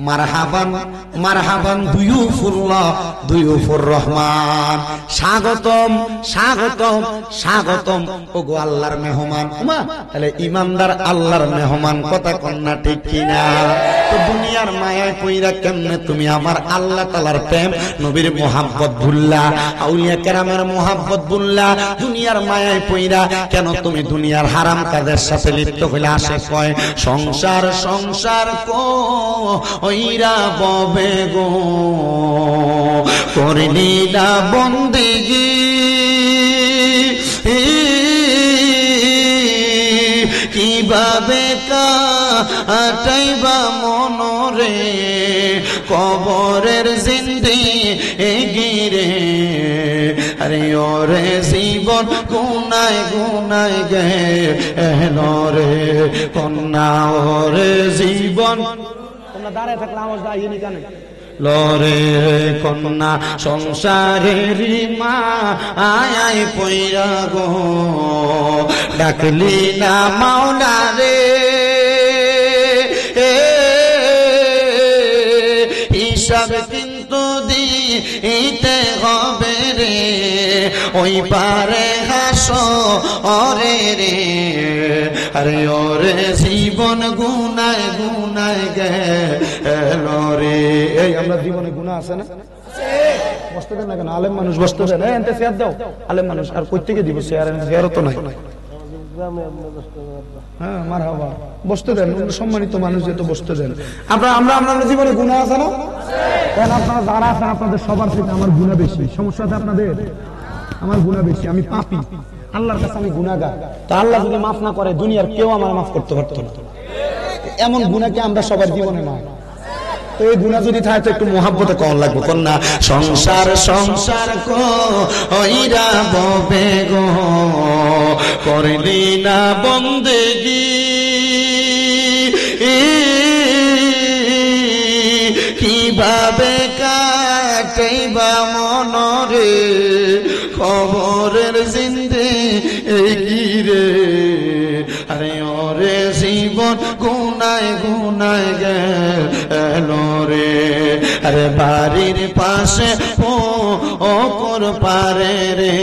মারহাবান মারহাবান দুয়ুফুল্লাহ দুয়ুফুর রহমান, স্বাগতম স্বাগতম স্বাগতম ওগো আল্লাহর মেহমান। তাহলে ইমানদার আল্লাহর মেহমান, কথা কন্যা ঠিক কিনা? তো দুনিয়ার মায়ায় পইরা কেমনে তুমি আমার আল্লাহ তাআলার প্রেম নবীর মোহাব্বত ভুললা, আউলিয়া কেরামের মোহাব্বত ভুললা? দুনিয়ার মায়ায় পইরা কেন তুমি দুনিয়ার হারাম কাজের সাথে লিপ্ত হইলে? আসে কয় সংসার সংসার কইরা ববে গো, করলি না বন্দেগি, কিভাবে কাটাইবা মনরে কবরের জিন্দেগি রে? আরে ওরে জীবন গুনায় গুনায় গেল রে কন্যা, ওরে জীবন। তোমরা দাঁড়ায় থাকলে আওয়াজ দাঁড়িয়ে কেন লরে কন্যা? সংসারের মা আয় পইরা গো, ডাকলি না মাওলা রে, হিসাব কিন্তু দিতে হবে রে, ওই পারে হাসরে রে। আরে ওরে জীবন গুনায় গুনায় গেল রে। এই আমরা জীবনে গুনাহ আছে না? বসতে দেন না কেন? আলেম মানুষ বসতে দেন। এনতে চেয়ার দাও, আলেম মানুষ আর কই থেকে দিব চেয়ার? চেয়ারও তো নাই। হ্যাঁ মারহাবা, বসতে দেন, সম্মানিত মানুষ যেহেতু বসতে দেন। আমরা জীবনে গুনাহ আছে না? কেন আপনারা যারা আছেন আপনাদের সবার থেকে আমার গুনাহ বেশি। সমস্যা আছে আপনাদের? আমার গুনাহ বেশি, আমি পাপী, আল্লাহর কাছে আমি গুনাহগার। তা আল্লাহ যদি মাফ না করে দুনিয়ার কেউ আমার মাফ করতে পারতো না। এমন গুনাহকে আমরা সবার জীবনে না। তো এই গুনাহ যদি থাকে তো একটু মহব্বতে কম লাগবে। কন্যা সংসার সংসার কইরা ববে গো, করলি না বন্দেগি, কিভাবে কাটাইবা মনরে খবরের জিন্দেগি রে? আরে ওরে জীবন গুনায় গুনায় গেল রে। আরে বাড়ির পাশে পুকুর পারে রে,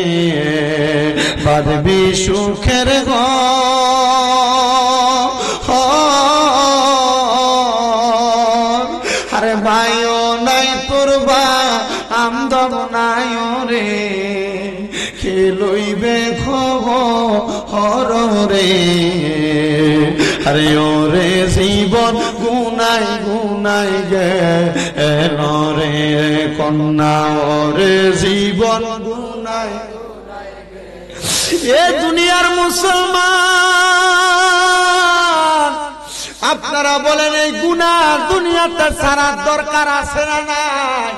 বাঁধবি সুখের ঘর। আরে ভাইও নাই তোর বা আমদম নাই রে, লইবে খবর রে। আরে ওরে জীবন গুনায় গুনায় গেল রে কন্যা, ওরে জীবন গুনায়। এ দুনিয়ার মুসলমান, আপনারা বলেন এই গুনাহ দুনিয়াতে ছাড়ার দরকার আছে না নাই?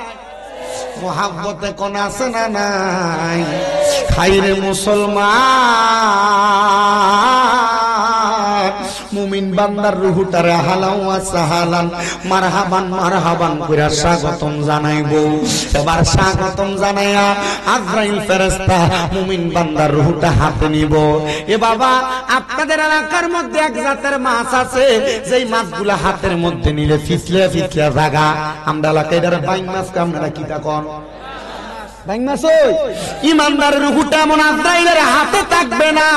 মোহাব্বতে কোন আছে না নাই? খাইরে মুসলমান, মুমিন বান্দার রুহুটারে হালাও সাহালান মারহাবান মারহাবান কইরা স্বাগতম জানাইবো। এবার স্বাগতম জানাইয়া আজরাইল ফেরেশতা মুমিন বান্দার রুহুটা হাতে নিব। এ বাবা, আপনাদের এলাকার মধ্যে এক জাতের মাছ আছে, যেই মাছগুলা হাতের মধ্যে নিলে ফিসলে ফিসলে জাগা। আমরা এলাকায় এটার বাইং মাছ, আপনারা কি তা কোন? বাইং মাছ। ওই ইমানদারের রুহুটা এমন আজরাইলের হাতে থাকবে না।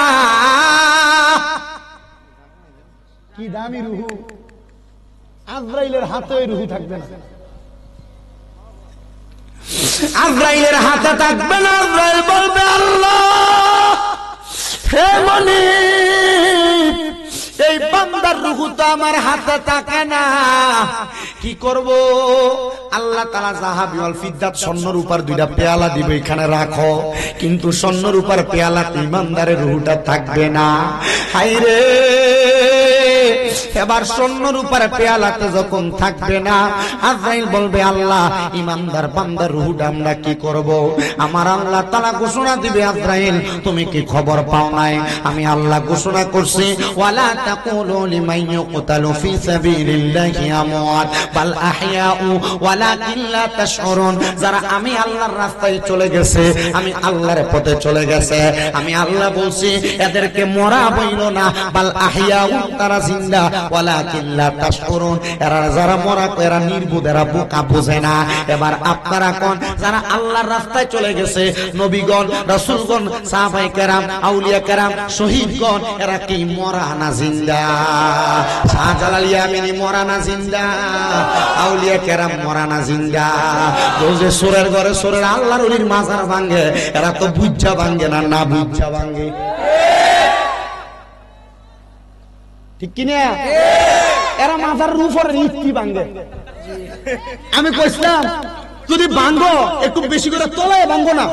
কি দামি রুহু! আজরাইলের হাতে রুহু থাকবে না, আজরাইলের হাতে থাকবে না। আজরাইল বলবে আল্লাহ হে মালিক, এই বান্দার রুহু তো আমার হাতে থাকে না, কি করব? আল্লাহ তাআলা যাহাবি ওয়াল ফিদ্দাত, স্বর্ণ রূপার দুইটা পেয়ালা দিবে, এখানে রাখো। কিন্তু স্বর্ণ রূপার পেয়ালাতে ইমানদারের রুহুটা থাকবে না। হায়রে, এবার স্বর্ণ রূপার পেয়ালাতে যখন থাকবে না, আজরাইল বলবে আল্লাহ ইমানদার বান্দার রুহুটা আমরা কি করব? আমার আল্লাহ তাআলা ঘোষণা দিবে, আজরাইল তুমি কি খবর পাও নাই? আমি আল্লাহ ঘোষণা করছি, ওয়ালা তাকুলু লিমান ইউকতালু ফি সাবিলিল্লাহি আমওয়াত বাল আহইয়াউ ওয়ালাকিন লা তাশউরুন। যারা আমি আল্লাহর রাস্তায় চলে গেছে, আমি আল্লাহর পথে চলে গেছে, আমি আল্লাহ বলছি এদেরকে মরা বইল না, বাল আহইয়াউ, তারা জিন্দা। ওয়ালাকিন লা তাশকুরুন। এরা যারা মরা এরা নির্বোধ, এরা বোকা, বোঝে না। এবার আপনারা কোন যারা আল্লাহর রাস্তায় চলে গেছে, নবীগণ, রাসূলগণ, সাহাবায়ে কেরাম, আউলিয়া কেরাম, শহীদগণ, এরা কি মরা না জিন্দা? শাহজালাল ইয়ামিনী মরা না জিন্দা? আউলিয়া কেরাম মরা না জিন্দা? যে সোরের ঘরে সোরের আল্লাহর ওলির মাজার ভাঙে, এরা তো বুঝা ভাঙে না, না বুঝা ভাঙে। ঠিক কিনা? এরা মাজারের উপরে ইটটি ভাঙে। আমি কইছিলাম যদি ভাঙবো একটু বেশি করে তলায় ভাঙবো না,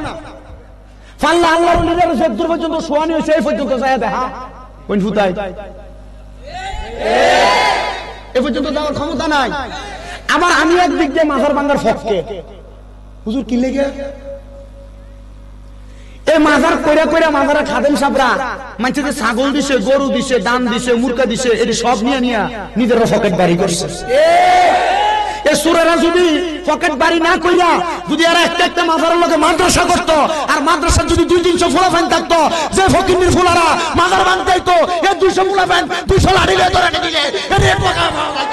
পাল্লা আল্লাহর ওলিদের যদ্দূর পর্যন্ত শোয়ানি হয়েছে এই পর্যন্ত যায় দেখা কোন ফুতায় এ পর্যন্ত যাওয়ার ক্ষমতা নাই। আবার আমি একদিক দিয়ে মাজার ভাঙার ফককে হুজুর কি লেগে এই মাজার কইরা কইরা মাজারে খাদেম সাবরা মানছে যে ছাগল দিছে, গরু দিছে, দান দিছে, মুরগা দিছে, এটি সব নিয়ে নিয়ে নিজেরা পকেট বাড়ি করছে। এই সুরেরা যদি পকেট বাড়ি না কইরা যদি এরা একটা একটা মাজারের লগে মাদ্রাসা করতো, আর মাদ্রাসার যদি 200-300 ফুলাফান থাকতো, যে ফকিন্নির ফুলারা মাজার ভাঙতে তো এই 200 ফুলাফান 200 লাঠি দিয়ে ধরে দিলে এর এক টাকা পাওয়া যায়।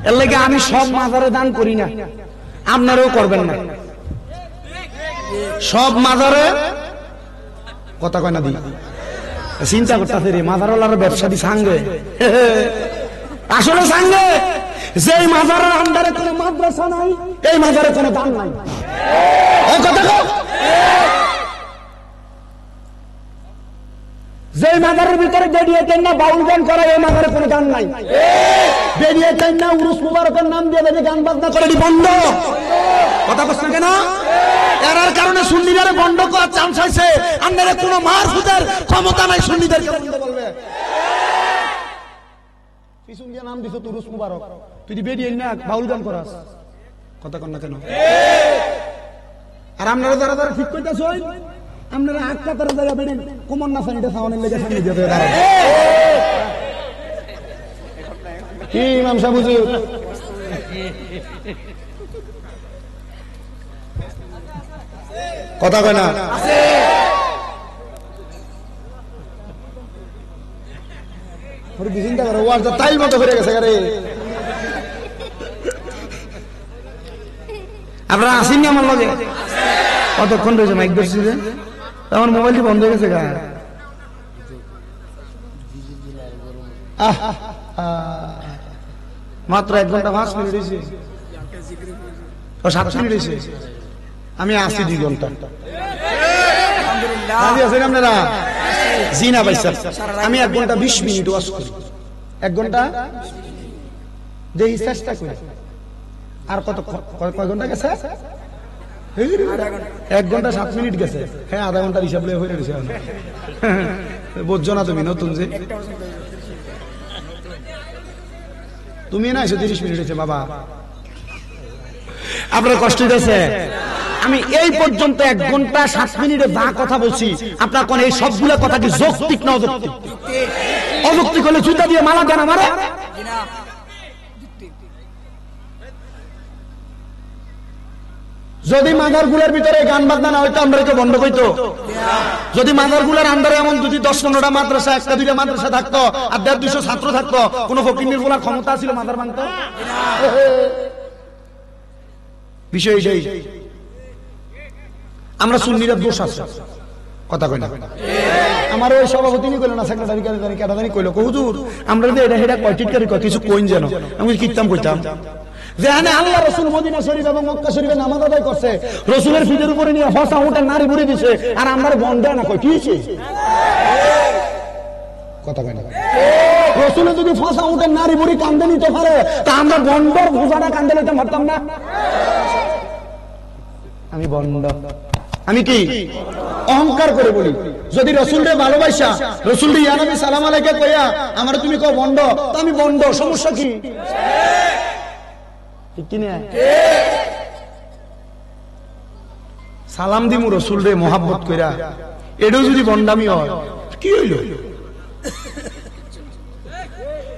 এর লাগে আমি সব মাজারে দান করি না, আপনারাও করবেন না। সব মাজারে কথা কয় না দি চিন্তা করতেছে রে মাজারওয়ালার ব্যবসা দি সাঙ্গে আসলে সাঙ্গে। যেই মাজারের আন্ডারে কোনো মাদ্রাসা নাই, এই মাজারে কোনো দান নাই। এই কথা কও। যে মাজারের ভিতরে বেরিয়ে চাই না বাউল গান করা, এই মাজারে কোনো গান নাই। বেরিয়ে চাই না উরুস মুবারকের নাম দিয়ে দেবে গান বাজনা করে, বন্ধ। কথা বলছেন কেন? এরার কারণে সুন্নিদের বন্ধ করার চান্স হয়েছে। আপনারা কোনো মারফুদের ক্ষমতা নাই সুন্নিদেরকে বন্ধ বলবে। পিছন দিয়ে নাম দিছো উরুস মুবারক, তুই বেরিয়ে না বাউল গান করাস, কথা কন না কেন? আর আপনারা যারা যারা ঠিক করতেছ আপনারা আটকা তারা জায়গা বেড়ে কোমর না সানিটা সামনে লেগে সামনে দিয়ে দাঁড়ান। কি ইমাম সাহেব হুজুর কথা কয় না? চিন্তা করো ওয়াজটা তাইল মতো হয়ে গেছে। আপনারা আসেননি আমার লগে? কতক্ষণ রয়েছে মাইক ধরছি যে আমার মোবাইলটি বন্ধ হয়ে গেছে গা। মাত্র 1 ঘন্টা 5 মিনিট হয়েছে, 7 মিনিট হয়েছে। আমি আসি 2 ঘন্টা। আপনারা জি না ভাই স্যার, আমি 1 ঘন্টা 20 মিনিট ওয়াজ করি। 1 ঘন্টা যে চেষ্টা করি। আর কত কয় ঘন্টা গেছে? 1 ঘন্টা 7 মিনিট গেছে। হ্যাঁ, আধা ঘন্টার হিসাব লয়ে হয়ে রয়েছে। বুঝছো না তুমি নতুন যে তুমি না এসে 30 মিনিট হয়েছে বাবা, আপনার কষ্ট হয়েছে। আমি এই পর্যন্ত 1 ঘন্টা 7 মিনিটে যা কথা বলছি, আপনার কোন এই সবগুলা কথা কি যৌক্তিক না অযৌক্তিক? অযৌক্তিক হলে জুতা দিয়ে মালা দেন আমারে। যদি মাজার গুলার ভিতরে গান বাজনা না হইতো আমরা এটা বন্ধ করতো। যদি মাজার গুলার আন্ডারে এমন যদি 10-15টা মাদ্রাসা, 1-2টা মাদ্রাসা থাকতো, আর 150-200 ছাত্র থাকতো, কোন ফকিন্নির বলার ক্ষমতা ছিল মাজার ভাঙতো? বিষয় এটাই। আমরা সুন্নিরা দোষ আছে, কথা কই না? আমার ওই সভাপতি নি কইলো না, সেক্রেটারি ক্যাডারি কইলো, হুজুর আমরা যদি এটা হেডা কয় টিটকারি কয় কিছু কইন যেন। আমি কিতাম কইতাম যেখানে আল্লাহ রসুল মদিনা শরীফ এবং মক্কা শরীফে নামাজ আদায় করছে, রসুলের ফিটের উপরে নিয়ে ফসা উঠে নারী বুড়ি দিছে, আর আমরা বন্ধ না কই কি হয়েছে? কথা কয় না? রসুলে যদি ফসা উঠে নারী বুড়ি কান্দে নিতে পারে, তা আমরা বন্ধর ভোজাটা কান্দে নিতে পারতাম না? আমি বন্ধ, আমি কি অহংকার করে বলি? যদি রসুলরে ভালোবাসা, রসুলরে ইয়া নবী সালাম আলাইকা কইয়া আমার তুমি কও বন্ধ, তো আমি বন্ধ, সমস্যা কি? ঠিক কি না? সালাম দিমু রসুল রে মোহাব্বত কইরা, এটাও যদি বন্ডামি হয় কি হইল?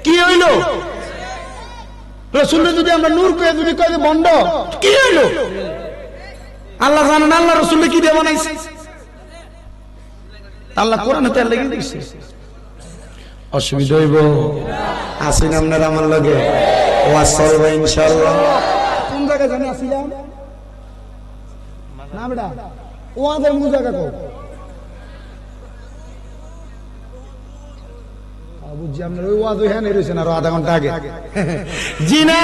কি হইল? রসুলের যদি আমরা নূর করে যদি কয়ে বন্ড, কি হইল? আল্লাহ জানেন আল্লাহ রসুলের কি দিয়ে বানাইছে? আল্লাহ কোরআনে তেল লেগে দিচ্ছে। অসুবিধা হইব? আসেন আপনারা আমার লগে, ওয়াজ চলবে ইনশাআল্লাহ। কোন জায়গায় জানি আসিলাম না বেটা, ওয়াজের কোন জায়গা কো বুঝছি আপনার ওই ওয়াজ ওইখানে রয়েছেন আরো আধা ঘন্টা আগে। জিনা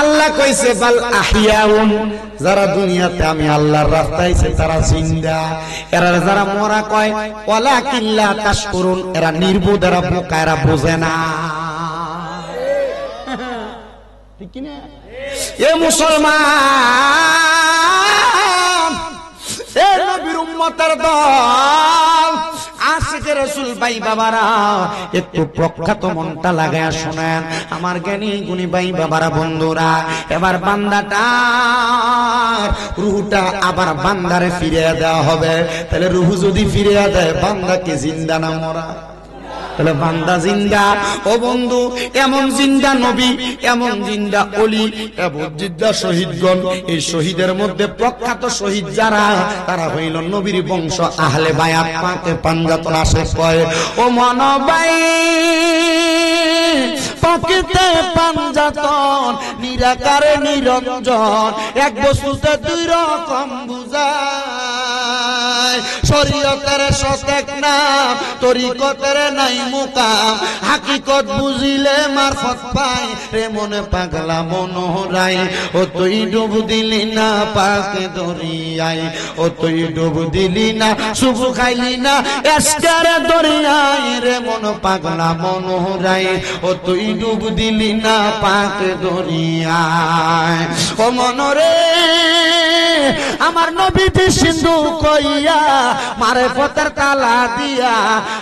আল্লাহ কইছে বাল আহিয়াউন, যারা দুনিয়াতে আমি আল্লাহর রাস্তায় আছে তারা জিন্দা। এরা যারা মরা কয় ওয়ালাকিন লা তাশকুরুন, এরা নির্বোধ, এরা বোকা, এরা বোঝে না। ঠিক কি না? এ মুসলমান, এ নবীর উম্মতের দল, আশিকে রাসূল ভাই বাবারা, একটু প্রখ্যাত মনটা লাগায়া শুনেন আমার জ্ঞানী গুণী ভাই বাবারা, বন্ধুরা। এবার বান্দাটার রূহটা আবার বান্দারে ফিরিয়ে দেওয়া হবে। তাহলে রূহ যদি ফিরিয়ে দেয়, বান্দা কি জিন্দা না মরা? তাহলে বান্দা জিন্দা। ও বন্ধু, এমন জিন্দা নবী, এমন জিন্দা ওলি, এমন জিন্দা শহীদগণ। এই শহীদের মধ্যে প্রখ্যাত শহীদ যারা, তারা হইল নবীর বংশ, আহলে বায়াত, পাকে পাঞ্জাতন আশেক কয়। ও মনবাই পকেতে পাঞ্জাতন, নিরাকারে নিরঞ্জন, এক বস্তুতে দুই রকম বুঝায়। শরীয়তের সতেক নাম, তরিকতের নাই মুকাম, হাকিকত বুঝিলে মারফত পাই, রে মনে পাগলা মনোহরাই। ও তুই ডুব দিলি না পাকে দরিয়ায়, ও তুই ডুব দিলি না, শুভু খাইলি না এসকের দরিয়ায়, রে মন পাগলা মনোহরাই। ও তুই ডুব দিলি না পাকে দরিয়ায়। ও মনরে আমার নবীজি সিন্ধু কইয়া, মারেফতের তালা দিয়া,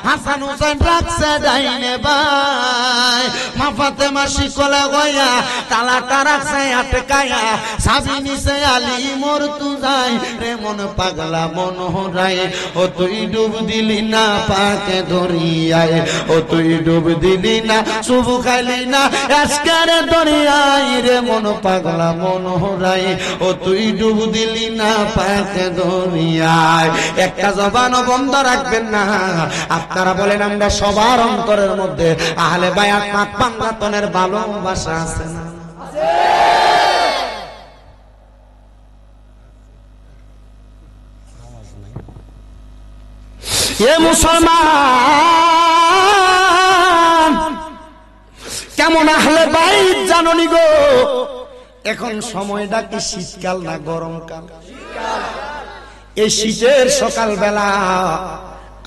হাসান হুসাইন রাখছে ডাইনে বাই, মা ফাতেমা শিকলে গয়া, তালাটা রাখছে আটকায়া, সাবি নিছে আলী মর্তুজাই, রে মন পাগলা মনোহরাই। ও তুই ডুব দিলি না পাকে দরিয়ায়, ও তুই ডুব দিলি না, শুভু খাইলি না এসকের দরিয়ায়, রে মন পাগলা মনোহরাই। ও তুই ডুব দিলি না পাকে দরিয়ায়। একটা জবানও বন্ধ রাখবেন না। আপনারা বলেন আমরা সবার অন্তরের মধ্যে আহলে বায়াত, পাক পাঞ্জাতনের ভালোবাসা আছে না? এ মুসলমান, কেমন আহলে বাইত জাননি গো? এখন সময়টা কি শীতকাল না গরমকাল? এই শীতের সকাল বেলা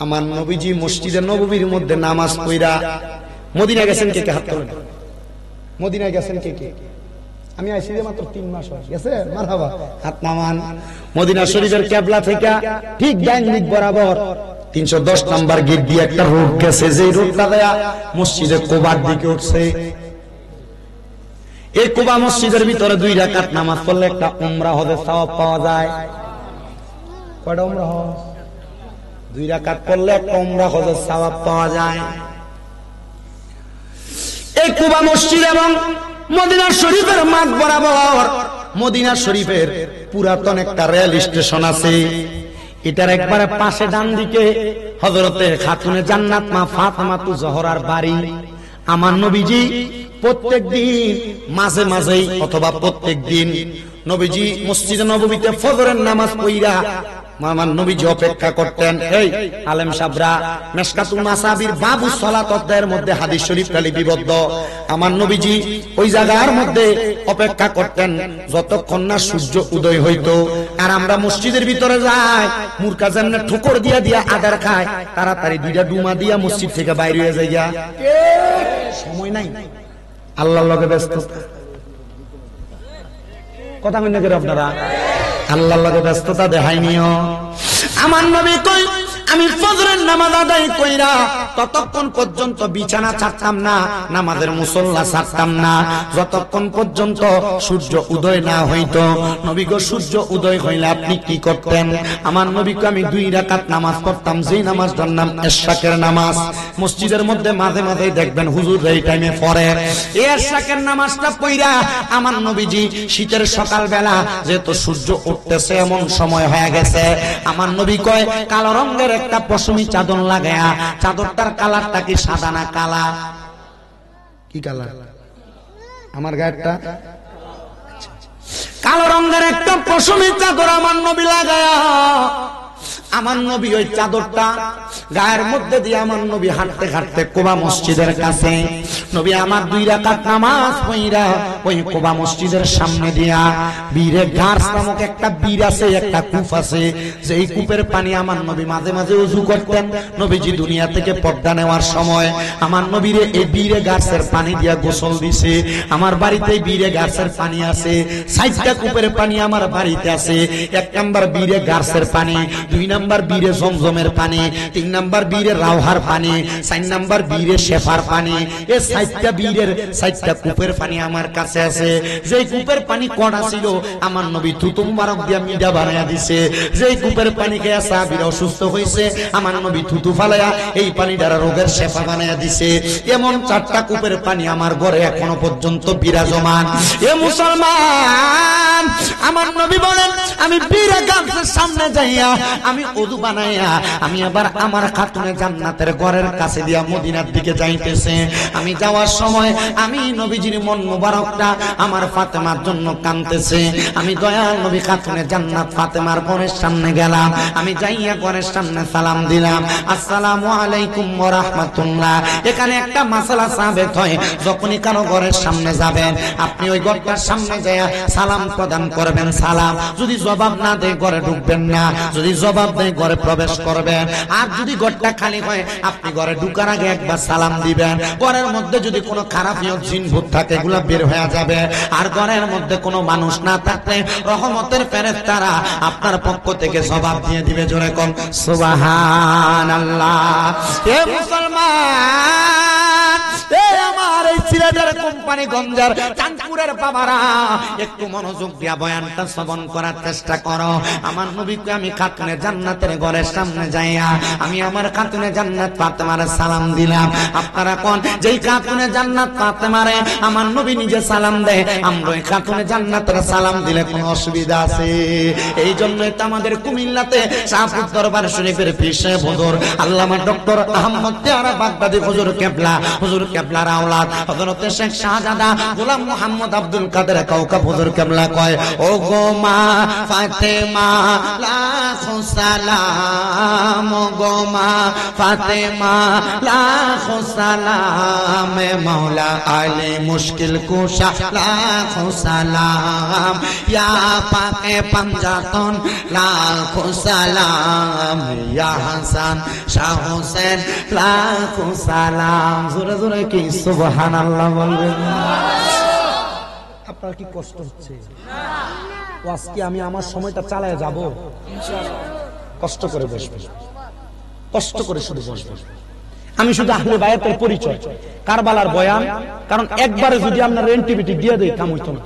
আমার নবীজি মসজিদে নববীর মধ্যে নামাজ পড়া, মদিনা গেছেন কে কে? হাত তোলেন। মদিনা গেছেন কে কে? আমি আইছি মাত্র 3 মাস হয়ে গেছে। মারহাবা, হাত নামান। মদিনা শরীফের কিবলা থেকে ঠিক ডান দিক বরাবর 310 নাম্বার গেট দিয়ে একটা রোড গেছে, যে রোডটা দেয়া মসজিদে কুবার দিকে উঠছে। এই কুবা মসজিদের ভিতরে 2 রাকাত নামাজ পড়লে একটা উমরা হজের সওয়াব পাওয়া যায়। কয়টা উমরা হজ? 2 রাকাত পড়লে একটা উমরা হজের সওয়াব পাওয়া যায়। এই কুবা মসজিদ এবং মদিনা শরীফের মাঠ বরাবর মদিনা শরীফের পুরাতন একটা রেল স্টেশন আছে। এটার একবারে পাশে ডান দিকে হযরতে খাতুনে জান্নাত মা ফাতেমাতু জোহরার বাড়ি। আমার নবীজি প্রত্যেক দিন মাঝে মাঝে অথবা প্রত্যেক দিন নবীজি মসজিদে নববীতে ফজরের নামাজ পড়া আমার নবীজি অপেক্ষা করতেন। এই আলেম সাহেবরা, মিশকাতুল মাসাবির বাবু সালাত অধ্যায়ের মধ্যে হাদিস শরীফ লিপিবদ্ধ। আমার নবীজি ওই জায়গার মধ্যে অপেক্ষা করতেন যতক্ষণ না সূর্য উদয় হইতো। আর আমরা মসজিদের ভিতরে যাই, মুরকা জান্নাত ঠুকর দিয়া দিয়া আদার খায়, তাড়াতাড়ি 2টা ডুমা দিয়া মসজিদ থেকে বাইরে হয়ে যায়। সময় নাই, আল্লাহর লগে ব্যস্ত। কথা কই না করে আপনারা? আল্লাহর লগে ব্যস্ততা দেখাই নিও। আমার নবী কই আমি ফজরের নামাজ আদায় কইরা ততক্ষণ পর্যন্ত বিছানা ছাড়তাম না, নামাজের মুসল্লা ছাড়তাম না, যতক্ষণ পর্যন্ত সূর্য উদয় না হইতো। নবী গো সূর্য উদয় হইলে আপনি কি করতেন? আমার নবীকে আমি 2 রাকাত নামাজ পড়তাম, যেই নামাজটার নাম ইশরাকের নামাজ। মসজিদের মধ্যে মাঝে মাঝে দেখবেন হুজুর এই টাইমে পড়ে। এই ইশরাকের নামাজটা পড়া আমার নবীজি শীতের সকালবেলা যেহেতু সূর্য উঠতেছে এমন সময় হয়ে গেছে, আমার নবী কয় কালো রঙের একটা পশমি চাদর লাগায়া, চাদরটার কালারটা কি সাদা না কালা? কি কালার? আমার গায়েরটা কালো রঙের একটা পশমি চাদর আমার নবী লাগায়া, আমার নবী ওই চাদরটা গায়ের মধ্যে দিয়ে আমার নবী হাঁটতে হাঁটতে কুবা মসজিদের কাছে, নবী আমার 2 রাকাত নামাজ পড়া ওই কুবা মসজিদের সামনে দিয়া বীরে গার্স নামক একটা বীর আছে, একটা কূপ আছে, যেই কূপের পানি আমার নবী মাঝে মাঝে ওযু করতেন। নবীজি দুনিয়া থেকে পর্দা নেওয়ার সময় আমার নবীরে এই বীরে গার্সের পানি দিয়া গোসল দিছে। আমার বাড়িতে বীরে গার্সের পানি আছে, 60টা কূপের পানি আমার বাড়িতে আছে। 1 নাম্বার বীরে গার্সের পানি, 2 নাম্বার বীরে জমজমের পানি, 3 নাম্বার বীরে রাওহার পানি, 4 নাম্বার বীরে শেফার পানি। এই 60টা বীরের 60টা কূপের পানি আমার কাছে আছে। যেই কূপের পানি কড়া ছিল আমার নবী থুতু মুবারক দিয়া মিঠা বানায়া দিছে। যেই কূপের পানি খেয়ে সাহাবীরা অসুস্থ হইছে, আমার নবী থুতু ফালায়া এই পানি দ্বারা রোগের শেফা বানায়া দিছে। এমন 4টা কূপের পানি আমার ঘরে এখনো পর্যন্ত বিরাজমান। এ মুসলমান, আমার নবী বলেন আমি বীরে গাছের সামনে যাইয়া আমি ওযু বানাইয়া আমি আবার আমার খাতুনে জান্নাতের ঘরের কাছে দিয়া মদিনার দিকে যাইতেছে। আমি যাওয়ার সময় আমি নবীজির মন মোবারকটা আমার ফাতেমার জন্য কাঁদতেছে। আমি দয়াল নবী খাতুনে জান্নাত ফাতেমার ঘরের সামনে গেলাম। আমি যাইয়া ঘরের সামনে সালাম দিলাম, আসসালামু আলাইকুম ওয়া রাহমাতুল্লাহ। এখানে একটা মাসালা সাবেত হয়, যখনই কারো ঘরের সামনে যাবেন আপনি ওই ঘরটার সামনে যাইয়া সালাম প্রদান করবেন। সালাম যদি জবাব না দেয় ঘরে ঢুকবেন না, যদি জবাব দেয় ঘরে প্রবেশ করবেন। আর যদি ঘরটা খালি হয় আপনি ঘরে ঢুকার আগে একবার সালাম দিবেন। ঘরের মধ্যে যদি কোনো খারাপ জিন ভূত থাকে এগুলা বের হয়ে যাবে। আর ঘরের মধ্যে কোনো মানুষ না থাকলে রহমতের ফেরেশতারা আপনার পক্ষ থেকে জবাব দিয়ে দিবে। জোরে কোন সুবহানাল্লাহ। এ মুসলমান, এ আমার এই সিলেটের কোম্পানি গঞ্জার চাঁদপুরের বাবারা, একটু মনোযোগ দিয়া বয়ানটা শ্রবণ করার চেষ্টা করো। আমার নবীকে আমি খাতুনে জান্নাতের ঘরের সামনে যাইয়া আমি আমার খাতুনে জান্নাত ফাতেমারে সালাম দিলাম। আপনারা কোন যেই খাতুনে জান্নাত ফাতেমারে আমার নবী নিজে সালাম দেয়, আমরা ওই খাতুনে জান্নাতের সালাম দিলে কোনো অসুবিধা আছে? এই জন্যই তো আমাদের কুমিল্লাতে শাহপুর দরবার শরীফের পীর সাহেব হুজুর আল্লামা ডক্টর আহমদ পেয়ারা বাগদাদি হুজুর কেবলা, হুজুর কেবলার আওলাদ হযরত শেখ শাহজাদা গোলাম মোহাম্মদ আব্দুল কাদের কাউকাব হুজুর কেবলা কয়, ও গো মা ফাতেমা লাখো সালাম, ও গো মা ফাতেমা লাখো সালাম, মৌলা আলী মুশকিল কুশা লাখো সালাম, ইয়া পাকে পাঞ্জাতন লাখো সালাম, ইয়া হাসান শাহ হোসেন লাখো সালাম। জোরে জোরে কি সুবহানাল্লাহ বলবেন? আপনার কি কষ্ট হচ্ছে? আজকে আমি আমার সময়টা চালায় যাব, কষ্ট করে বসবেন, কষ্ট করে শুধু বসবেন। আমি শুধু আহলে বায়াতের পরিচয়, কারবালার বয়ান, কারণ একবারে যদি আপনার অ্যান্টিবায়োটিক দিয়ে দেয় কাম হইতো না।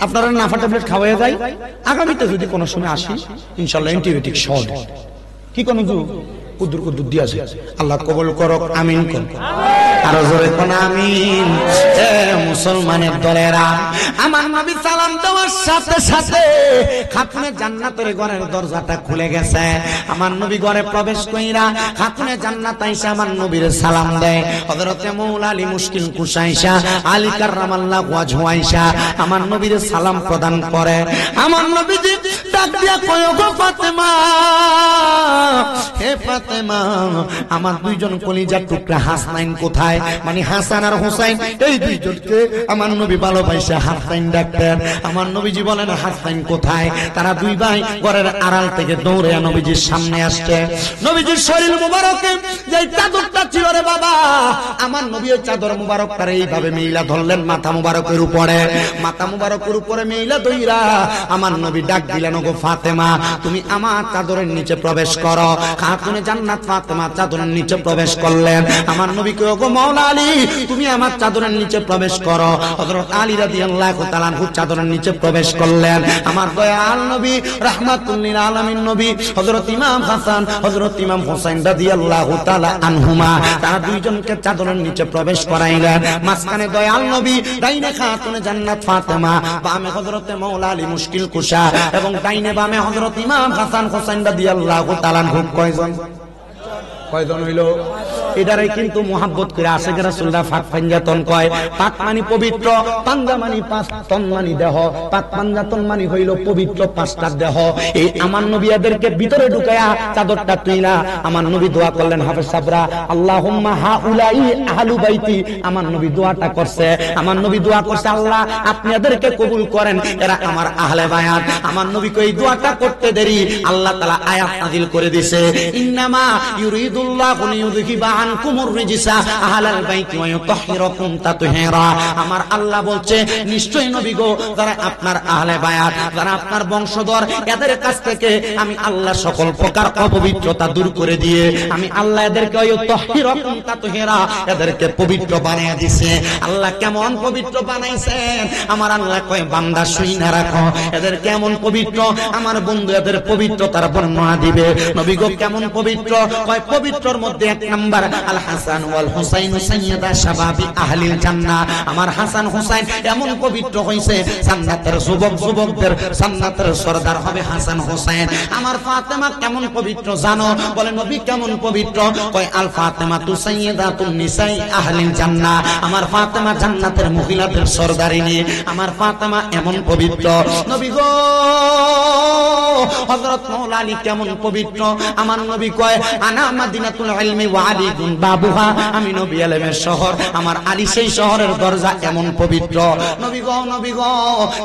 আপনারা নাফা ট্যাবলেট খাওয়াইয়া যায়, আগামীতে যদি কোনো সময় আসি ইনশাআল্লাহ অ্যান্টিবায়োটিক সহ কি কোনো উদ্দুর উদ্দুর দিয়া যায়। আল্লাহ কবুল করুক, আমিন করুক। আরো জোরে কোন আমিন। এ মুসলমানের দলেরা, আমার নবী সালাম দেওয়ার সাথে সাথে খাতুনে জান্নাতের ঘরের দরজাটা খুলে গেছে। আমার নবী ঘরে প্রবেশ কইরা খাতুনে জান্নাত আয়েশা আমার নবীর সালাম দেয়। হযরতে মাওলা আলী মুশকিল কুশা আয়েশা, আলী কাররামাল্লাহু ওয়াজহু আয়েশা আমার নবীর সালাম প্রদান করে। আমার নবীজি ডাক দিয়া কয়, গো ফাতেমা, হে ফাতেমা, আমার 2জন কলিজার টুকরা হাসনাইন কোথায়? মানে হাসান আর হোসেন, এই 2জনকে আমার নবী ভালোবাসে হাসাইন ডাকতেন। আমার নবীজি বলেন হাসাইন কোথায়? তারা দুই ভাই ঘরের আড়াল থেকে দৌড়ে নবীজির সামনে আসছে। নবীজির শরীর মুবারকে যে চাদরটা ছিল রে বাবা, আমার নবী ওই চাদর মুবারকটারে এইভাবে মেইলা ধরলেন মাথা মুবারকের উপরে। মাথা মুবারকের উপরে মেইলা দইরা আমার নবী ডাক দিলেন, ওগো ফাতেমা, তুমি আমার চাদরের নিচে প্রবেশ করো। খাতুনে জান্নাত ফাতেমা চাদরের নিচে প্রবেশ করলেন। আমার নবী কই, ওগো মাওলা আলী, তুমি আমার চাদরের নিচে প্রবেশ করো। হযরত আলী রাদিয়াল্লাহু তাআলা আনহু চাদরের নিচে প্রবেশ করলেন। আমার দয়াল নবী রাহমাতুল লিল আলামিন নবী হযরত ইমাম হাসান হযরত ইমাম হোসেন রাদিয়াল্লাহু তাআলা আনহুমা, তারা দুইজনকে চাদরের নিচে প্রবেশ করাইলেন। মাঝখানে দয়াল নবী, ডাইনে খাতুনে জান্নাত ফাতেমা, বামে হযরত মাওলা আলী মুশকিল কুশা, এবং ডাইনে বামে হযরত ইমাম হাসান হোসেন রাদিয়াল্লাহু তাআলা আনহু। কয়জন হইল? এটারে কিন্তু মোহাব্বত করে আশেখ রাসূলরা পাক পাঞ্জাতন কয়। পাক মানে পবিত্র, পাঞ্জা মানে পাঁচ, তন মানে দেহ। পাক পাঞ্জাতন মানে হইল পবিত্র পাঁচটা দেহ। এই আমার নবী এদেরকে ভিতরে ঢুকায়া চাদরটা তুইলা আমার নবী দোয়া করলেন। হাফেজ সাবরা আল্লাহুম্মা হাউলাই আহলু বাইতি, আমার নবী দোয়াটা করছে। আমার নবী দোয়া করছে, আল্লাহ আপনি এদেরকে কবুল করেন, এরা আমার আহলে বায়াত। আমার নবী কই দোয়াটা করতে দেরি আল্লাহ তাআলা আয়াত নাযিল করে দিয়েছে, ইন্নামা ইউরিদুল্লাহু লিইউযহিবা আনকুমুর রিজসা আহলাল বাইতি ওয়া ইউতাহহিরাকুম তাতহীরা। আমার আল্লাহ বলছে, নিশ্চয়ই নবী গো, যারা আপনার আহলে বায়াত, যারা আপনার বংশধর, এদের কাছ থেকে আমি আল্লাহ সকল প্রকার অপবিত্রতা দূর করে দিয়ে আমি আল্লাহ এদেরকে ইউতাহহিরাকুম তাতহীরা, এদেরকে পবিত্র বানিয়ে দিয়েছে। আল্লাহ কেমন পবিত্র বানাইছেন? আমার আল্লাহ কয়, বান্দা শুইনা রাখো, এদের কেমন পবিত্র। আমার বন্ধু এদের পবিত্রতার বর্ণনা দিবে। নবী গো কেমন পবিত্র? কয় পবিত্রর মধ্যে এক নাম্বার আল হাসান ওয়াল হুসাইন সাইয়্যিদা শাবাবি আহলিল জান্নাহ। আমার হাসান হুসাইন এমন পবিত্র হইছে, জান্নাতের যুবকদের জান্নাতের সরদার হবে হাসান হুসাইন। আমার ফাতেমা কেমন পবিত্র জানো? বলে নবী কেমন পবিত্র? কয় আল ফাতেমা তু সাইয়্যিদাতুন নিসাই আহলিল জান্নাহ। আমার ফাতেমা জান্নাতের মহিলাদের সরদারিনী। আমার ফাতেমা এমন পবিত্র। নবী গো হযরত মাওলা আলী কেমন পবিত্র? আমার নবী কয়, আনা মাদিনাতুল ইলমি ওয়া আলীকুন বাবুহা, আমি নবী ইলমের শহর, আমার আলী সেই শহরের দরজা। এমন পবিত্র নবী গো।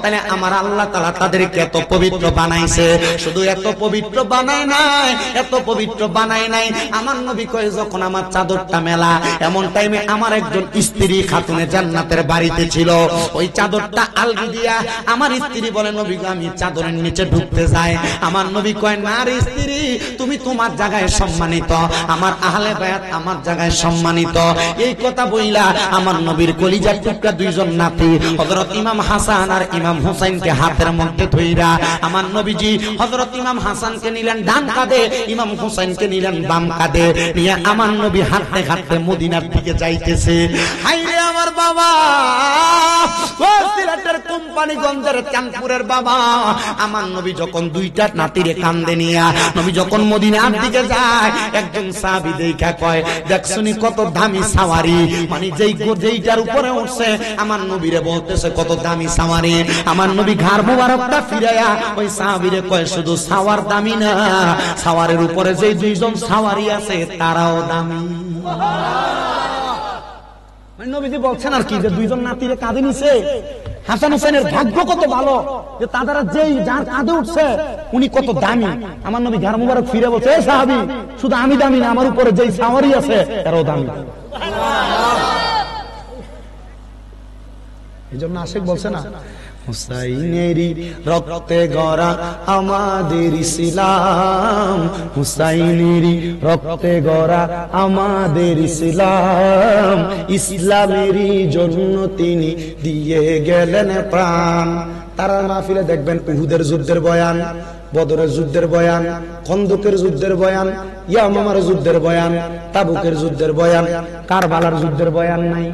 তাহলে আমার আল্লাহ তাআলা তাদেরকে এত পবিত্র বানাইছে। শুধু এত পবিত্র বানায় নাই, এত পবিত্র বানায় নাই। আমার নবী কয়, যখন আমার চাদরটা মেলা, এমন টাইমে আমার একজন স্ত্রী খাতুনে জান্নাতের বাড়িতে ছিল। ওই চাদরটা আলগি দিয়া আমার স্ত্রী বলে, নবী গো আমি চাদরের নিচে ঢুকতে যাই। আমার নবী কয়, না রে স্ত্রী, তুমি তোমার জায়গায় সম্মানিত, আমার আহলে বায়াত আমার জায়গায় সম্মানিত। এই কথা বইলা আমার নবীর কলিজার টুকরা দুইজন নাতি হযরত ইমাম হাসান আর ইমাম হুসাইনকে হাতের মধ্যে ধইরা আমার নবীজি হযরত ইমাম হাসানকে নিলেন ডান কাঁধে, ইমাম হুসাইনকে নিলেন বাম কাঁধে নিয়ে আমার নবী হাঁটতে হাঁটতে মদিনার দিকে যাইতেছে। হাইরে আমার বাবা, ও সিলেটের কোম্পানিগঞ্জের চাঁদপুরের বাবা, আমার নবী যখন দুইটা নাতিরে কান্দে নিয়া নবী যখন মদিনার দিকে যায়, একজন সাহাবী দেখা কয়, দেখছনি কত দামি সাওয়ারি, মানে যেইটার উপরে উঠছে আমার নবীরে বলতেছে কত দামি সাওয়ারি। আমার নবী ঘাড় মোবারকটা ফিরাইয়া ওই সাহাবীরে কয়, শুধু সাওয়ার দামি না, সাওয়ারের উপরে যেই দুইজন সাওয়ারি আছে তারাও দামি। মানে নবীজি বলছেন আর কি, যে দুইজন নাতিরে কাঁধে নিছে। হাসান হোসেনের ভাগ্য কত ভালো যে তারা যেই যার কাঁধে উঠছে উনি কত দামি। আমার নবী ঘাড় মোবারক ফিরে বলছে, এই সাহাবী, শুধু আমি দামি না, আমার উপরে যেই সাওয়ারি আছে তারাও দামি। এইজন্য আশিক বলছে না, হুসাইনেরই রক্তে গড়া আমাদের ইসলাম, হুসাইনেরই রক্তে গড়া আমাদের ইসলাম, ইসলামেরই জন্য তিনি দিয়ে গেলেন প্রাণ। তারা মাহফিলে দেখবেন উহুদের যুদ্ধের বয়ান, বদরের যুদ্ধের বয়ান, খন্দকের যুদ্ধের বয়ান, ইয়ামামার যুদ্ধের বয়ান, তাবুকের যুদ্ধের বয়ান, কারবালার যুদ্ধের বয়ান নাই।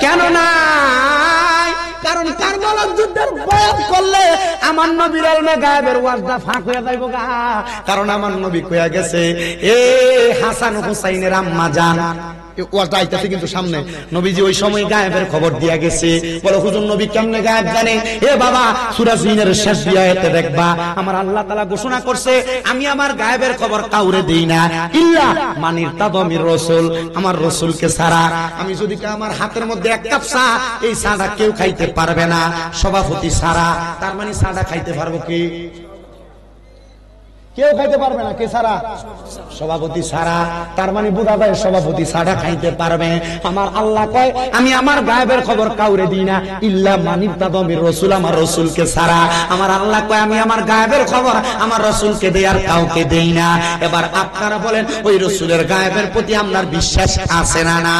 কেন নাই? কারণ কারবালার যুদ্ধের বয়ান করলে আমার নবীর ইলমে গায়েবের ওয়াজটা ফাঁক হয়ে যাইব গা। কারণ আমার নবী কইয়া গেছে, এ হাসান হুসাইনের আম্মা জান, ওয়াজটা আইতাছে কিন্তু সামনে। নবীজি ওই সময় গায়েবের খবর দিয়া গেছে। বলে হুজুর নবী কেমনে গায়েব জানে? এ বাবা সূরা জিনের শেষ আয়াতে দেখবা আমার আল্লাহ তাআলা ঘোষণা করছে আমি আমার গায়েবের খবর কাউরে দেই না ইল্লা মান ইরতাদামির রাসূল, আমার রাসূলকে ছাড়া। আমি যদি আমার হাতের মধ্যে এক কাপ চা, এই চাটা কেউ খাইতে পারবে না সভাপতি ছাড়া। তার মানে চাটা খাইতে পারবো কি? কেউ খাইতে পারবে না। কে ছাড়া? সভাপতি ছাড়া। তার মানে বোঝা যায় সভাপতি ছাড়া খাইতে পারবে। আমার আল্লাহ কয় আমি আমার গায়েবের খবর কাউরে দিই না ইল্লা মান ইরতাদামির রাসূল, আমার রাসূলকে ছাড়া। আমার আল্লাহ কয় আমি আমার গায়েবের খবর আমার রাসূলকে দেই আর কাউকে দেই না। এবার আপনারা বলেন ওই রাসূলের গায়েবের প্রতি আপনার বিশ্বাস আছে না? না।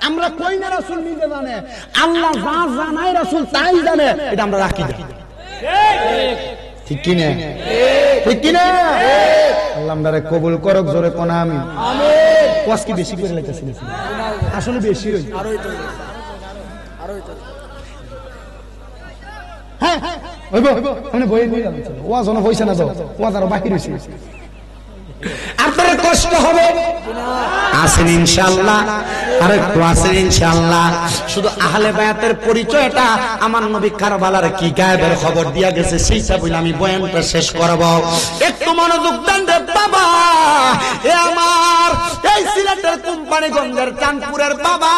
আমরা কই না রাসূল নিজে জানে, আল্লাহ যা জানায় রাসূল তাই জানে, এটা আমরা রাখি না। ঠিক কি না? ঠিক কি না? আল্লাহ আমাদের কবুল করুক। জোরে কোন আমিন। আমিন। কষ্ট কি বেশি করে লাইতাছি না? আসলে বেশি হই। হ্যাঁ হইবো মানে বই নিয়ে যাবেন। ওয়াজ অন হইছে না, যাও ওয়াজ আরো বাকি রইছে। আপনার কষ্ট হবে আছেন ইনশাআল্লাহ, আর একটু আছেন ইনশাআল্লাহ। শুধু আহলে বায়াতের পরিচয়টা আমার নবী কারবালার কি গায়েবের খবর দিয়া গেছে সেইটা বলে আমি বয়ানটা শেষ করব। একটু মনোযোগ দেন রে বাবা। এ আমার এই সিলেটের কোম্পানিগঞ্জের চাঁদপুরের বাবা,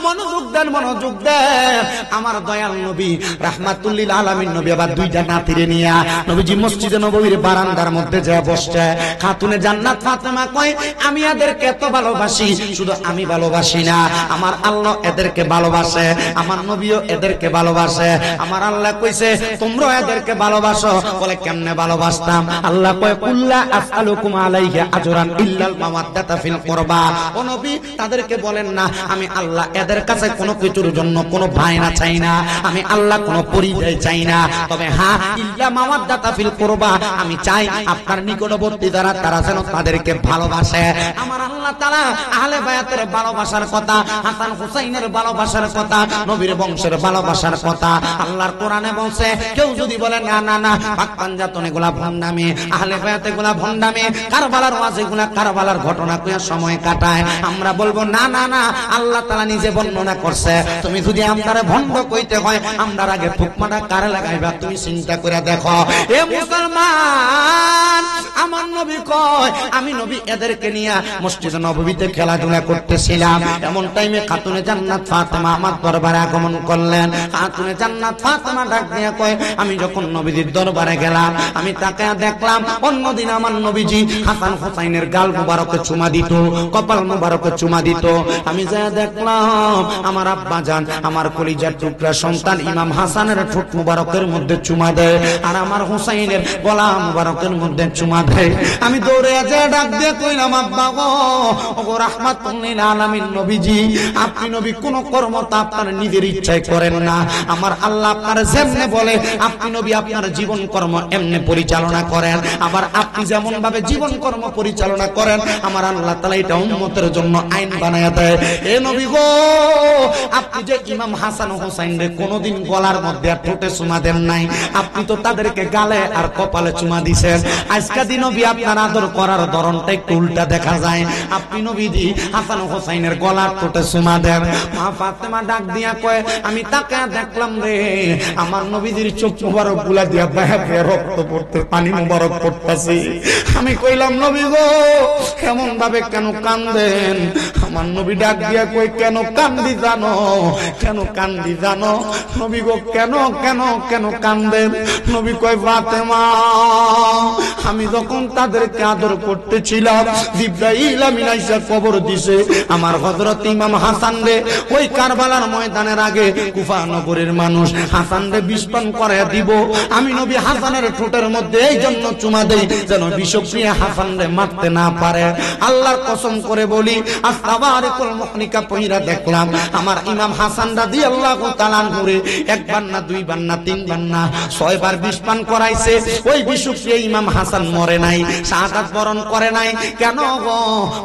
মনোযোগ দেন, মনোযোগ দেন। আমার দয়াল নবী রাহমাতুল লিল আলামিন নবী আবার দুইটা নাতিরে নিয়া নবীজি মসজিদে নববীর বারান্দার মধ্যে যায় বসছে। খাতুনে জান্নাত ফাতেমা কয় আমি এদেরকে এত ভালোবাসি, শুধু আমি ভালোবাসি না, আমার আল্লাহ এদেরকে ভালোবাসে, আমার নবীও এদেরকে ভালোবাসে। আমার আল্লাহ কইছে তোমরাও এদেরকে ভালোবাসো। বলে কেমনে ভালোবাসতাম? আল্লাহ কয় কুল্লা আসআলুকুম আলাইহি আজরান ইল্লাল মাওয়াদ্দাতা ফিল কুরবা। ও নবী তাদেরকে বলেন না আমি আল্লাহ এদের কাছে কোনো কিছুর জন্য কোনো ভাইনা চাই না, আমি আল্লাহ কোনো পরিচয় চাই না, তবে হ্যাঁ ইল্লা মাওয়াদ্দাতা ফিল কুরবা, আমি চাই আপনার নিকটবর্তী যারা তারা যেন তাদেরকে ভালোবাসে। আমার আল্লাহ তাআলা আহলে বায়াতের ভালোবাসার কথা, হাসান হুসাইনের ভালোবাসার কথা, নবীর বংশের ভালোবাসার কথা আল্লাহর কোরআনে বলছে। কেউ যদি বলে না না না পাক পাঞ্জাতন এগুলা ভণ্ডামি, আহলে বায়াত এগুলা ভণ্ডামি, কারবালার ওয়াজ এগুলা কারবালার ঘটনা কইয়া সময় কাটায়, আমরা বলবো না না না, আল্লাহ তাআলা নিজে বর্ণনা করছে। তুমি যদি আমরারে ভণ্ড কইতে হয় আমরার আগে ফুকমাটা কারে লাগাইবা তুমি চিন্তা করে দেখো। এ মুসলমান, আমার নবী কয় আমি নবী এদেরকে নিয়ে মসজিদে নববীতে খেলাধুলা করতেছিলাম, এমন টাইমে খাতুনে জান্নাত ফাতেমা আমার দরবারে আগমন করলেন। খাতুনে জান্নাত ফাতেমা ডাক দিয়ে কয় আমি যখন নবীজির দরবারে গেলাম আমি তাকে দেখলাম অন্যদিন আমার নবীজি হাসান হুসাইনের গাল মুবারকে চুমা দিত, কপাল মুবারকে চুমা দিত। আমি যা দেখলাম আমার আব্বা জান আমার কলিজার টুকরা সন্তান ইমাম হাসানের ঠোঁট মুবারকের মধ্যে চুমা দেয় আর আমার হুসাইনের গলা মুবারকের মধ্যে চুমা দেয়। আমি দৌড়ে যা ডাক দিয়ে কইলাম আব্বা গো রাহমাতুল লিল আলামিন নবীজি, আপনি নবী কোন কর্ম তা আপনার নিজের ইচ্ছায় করেন না, আমার আল্লাহ আপনার যেমনে বলে আপনি নবী আপনার জীবন কর্ম এমনি পরিচালনা করেন, আবার আপনি যেমন ভাবে জীবন কর্ম পরিচালনা করেন আমার আল্লাহ তাআলা এটা উম্মতের জন্য আইন বানায়া দেয়। এ নবী গো আপনি যে ইমাম হাসান হুসাইনরে কোনদিন গলার মধ্যে আর ঠোঁটে চুমা দেন নাই, আপনি তো তাদেরকে গালে আর কপালে চুমা দিবেন। আজকে দিন নবী আপনার আদর করার ধরনটা একটু উল্টা দেখা যায়, আপনি নবীজি হাসান হুসাইনের গলার ঠোঁটে চুমা দেন। মা ফাতেমা ডাক দিয়া কয় আমি তাকে দেখলাম রে আমার নবীজির চোখ মুবারক গুলা দিয়া বাহে রক্ত পড়তে পানি মুবারক পড়তাছে। আমি কইলাম নবী গো কেমন ভাবে কেন কান্দেন? আমার নবী ডাক দিয়া কই কেন কান্দি জানো? কেন কান্দি জানো? নবী গো কেন কেন কেন কান্দেন? নবী কয় ফাতেমা আমি যখন তাদেরকে আদর করতেছিলাম জিবরাইল আমিন আইসা খবর দিছে আমার হযরত ইমাম হাসান রে ওই কারবালার ময়দানের আগে কুফা নগরের মানুষ হাসান রে বিস্ফোরণ করে দিব। আমি নবী হাসানের ঠোঁটের মধ্যে এই জন্য চুমা দেই যেন বিষক্রিয়া হাসান রে মারতে না পারে। আল্লাহর কসম করে বলি আস্তাবারিকুল মুহনিকা পয়রা দেখলাম আমার ইমাম হাসান রাদিয়াল্লাহু তাআলা আনহুরে একবার না দুইবার না তিনবার না 6 বার বিষ পান করাইছে। ওই বিষুকে ইমাম হাসান মরে নাই, শাহাদাত বরণ করে নাই। কেন গো?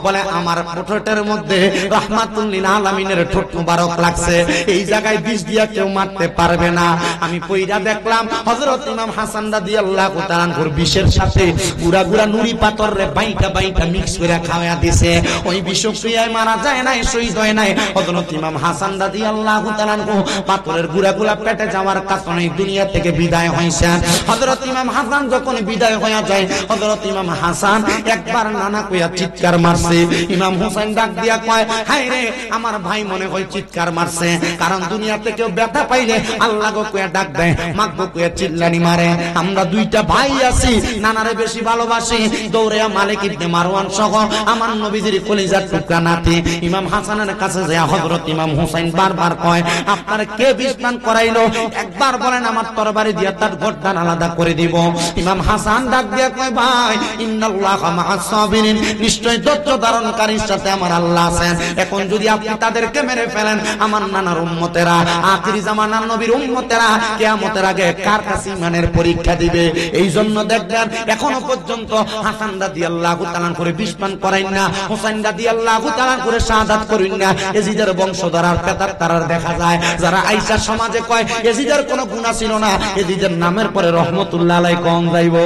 বলে আমার ঠোঁটের মধ্যে রাহমাতুল লিল আলামিনের ঠোঁট মুবারক লাগছে, এই জায়গায় বিষ দিয়া কেউ মারতে পারবে না। আমি পয়রা দেখলাম হযরত ইমাম হাসান রাদিয়াল্লাহু তাআলা আনহুর বিষের সাথে গুড়া গুড়া নুড়ি পাথর রে বাইটা বাইটা মিক্স করে খাওয়া দিছে। ওই বিষক্রিয়ায় মারা যায় নাই, শহীদ হয় নাই। হযরত ইমাম হাসান রাদিয়াল্লাহু তাআলা আনহু পাথরের গুড়াগুলা পেটে যাওয়ার কারণে দুনিয়া থেকে বিদায় হয়েছে। হযরত ইমাম হাসান যখন বিদায় হয়ে যায়, হযরত ইমাম হাসান একবার নানা কইয়া চিৎকার মারছে। ইমাম হোসেন ডাক দিয়া কয়, হায় রে আমার ভাই মনে হয় চিৎকার মারছে, কারণ দুনিয়াতে কেউ ব্যথা পাইলে আল্লাহ গো কইয়া ডাক দেয়, মাগ গো কইয়া চিল্লানি মারে। আমরা দুইটা ভাই আছি, নানারে বেশি ভালোবাসি। দৌড়ে মালিক ইবনে মারওয়ান সহ আমার নবীজির কলিজার টুকরা নাতি ইমাম হাসানের কাছে যায় হযরত ইমাম হোসেন বারবার কয়, আপনার কে বিষ পান করাইলো? একবার বলেন আমার তরবারি দিয়া তার গর্দান আলাদা করে দিব। ইমাম হাসান ডাক দিয়া কয়, ভাই ইন্নাল্লাহা মা'আস সাবিরিন, নিশ্চয় ধৈর্য ধারণকারীর সাথে আমার আল্লাহ আছেন। এখন যদি আপনি তাদেরকে মেরে ফেলেন, আমার নানার উম্মতেরা, আখিরি জামানার নবীর উম্মতেরা কিয়ামতের আগে কার কাছে ঈমানের পরীক্ষা দিবে? এই জন্য দেখবেন এখনো পর্যন্ত হাসান রাদিয়াল্লাহু তাআলা করে বিষ পান করাইন না, হোসেন রাদিয়াল্লাহু তাআলা করে শাহাদাত করেন না। এজিদের বংশধর আর পেতার তারার দেখা যায়, যারা আয়েশা সমাজে কয় এজিদের কোনো গুনাহ ছিল না, এজিদের নামের পরে রহমতুল্লাহ আলাইহি কোন যাইব?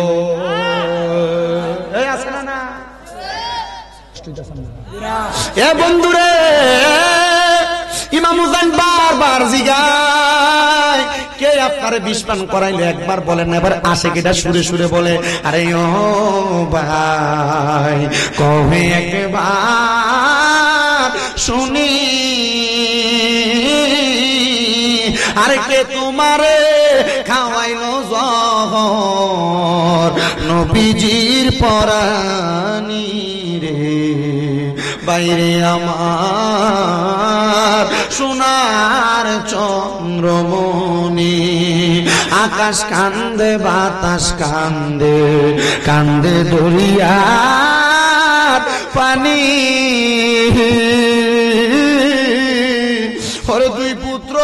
এই আছে না? না এ বন্ধুরে, ইমাম হুসাইন বারবার জিগায়, কে আপনারে বিষ পান করাইলে? একবার বলেন, এবার আশিকিটা সুরে সুরে বলে, আরে ও ভাই কবে একবার শুনি, আরে কে তোমারে খাওয়াইলো জহর নবীজির পরানি রে? বাইরে আমার সোনার চন্দ্রমণি, আকাশ কান্দে বাতাস কান্দে, কান্দে দরিয়ার পানি। ওরে দুই পুত্র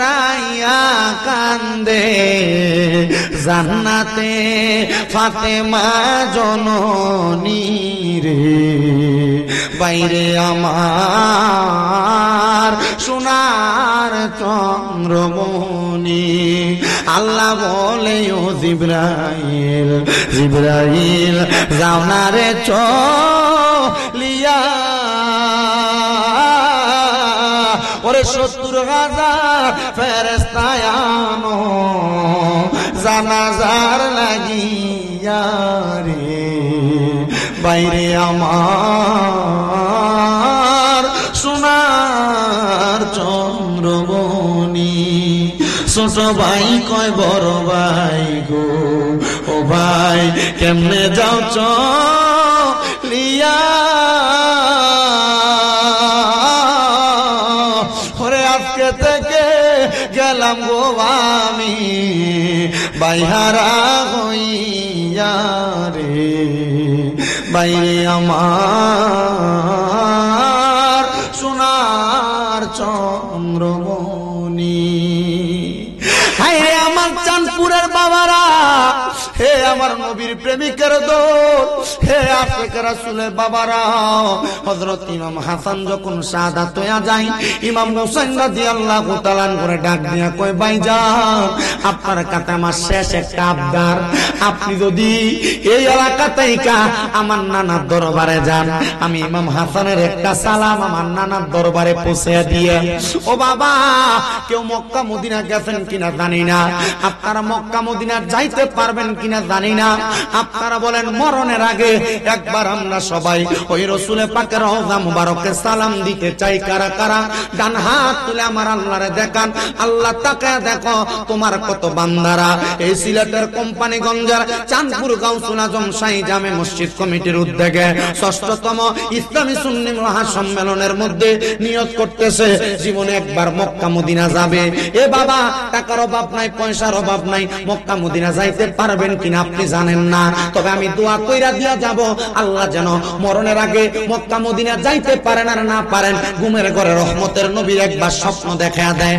রাইয়া কান্দে জান্নাতে ফাতেমা জননী রে। বাইরে আমার সোনার চন্দ্রমণি, আল্লাহ বলে ও জিবরাইল, জিবরাইল যাও না রে চলিয়া, ওরে 70,000 ফেরেশতা আনো জানাজার লাগিয়া রে। বাইরে আমার সোনার চন্দ্রমণি। ছোট ভাই কয় বড় ভাই গো, ও ভাই কেমনে যাও চলিয়া? ওরে আজকে থেকে গেলাম গো আমি বাইহারা হইয়া রে। বাইরে আমার সোনার চন্দ্রমণি। হায় রে আমার চাঁদপুরের বাবারা, হে আমার নবীর প্রেমিকের দল, হে আশিক রাসূলের বাবারা, হযরত ইমাম হাসান যখন শাহাদাত হয়ে যায়, ইমাম হোসেন রাদিয়াল্লাহু তাআলা করে ডাক দিয়া কয়, ভাইজান আপনার কাছে আমার শেষ একটা আবদার, আপনি যদি এই এলাকা থেকে আমার নানার দরবারে যান, আমি ইমাম হাসানের একটা সালাম আমার নানার দরবারে পৌঁছে দিয়ে। ও বাবা, কেউ মক্কা মদিনা গেছেন কিনা জানি না, আপনারা মক্কা মদিনা যাইতে পারবেন কিনা জানি না। আপনারা বলেন মরণের আগে একবার আমরা সবাই ওই রাসূলের পাকের রওজা মুবারকে সালাম দিতে চাই। কারা কারা ডান হাত তুলে আমার আল্লাহরে দেখান। আল্লাহ তাকে দেখো তোমার কত বান্দারা এই সিলেটের কোম্পানিগঞ্জে শরীফের চাঁদপুর গাউসুল আজম শাহী জামে মসজিদ কমিটির উদ্যোগে ৬ষ্ঠতম ইসলামী সুন্নি মহাসম্মেলনের মধ্যে নিয়ত করতেছে জীবনে একবার মক্কা মদিনা যাবে। এ বাবা, টাকার অভাব নাই, পয়সার অভাব নাই, মক্কা মদিনা যাইতে পারবেন কিনা আপনি জানেন না, তবে আমি দোয়া কইরা দিয়া যাব আল্লাহ যেন মরণের আগে মক্কা মদিনা যাইতে পারেন আর না পারেন, ঘুমের ঘরে রহমতের নবী একবার স্বপ্ন দেখা দেয়।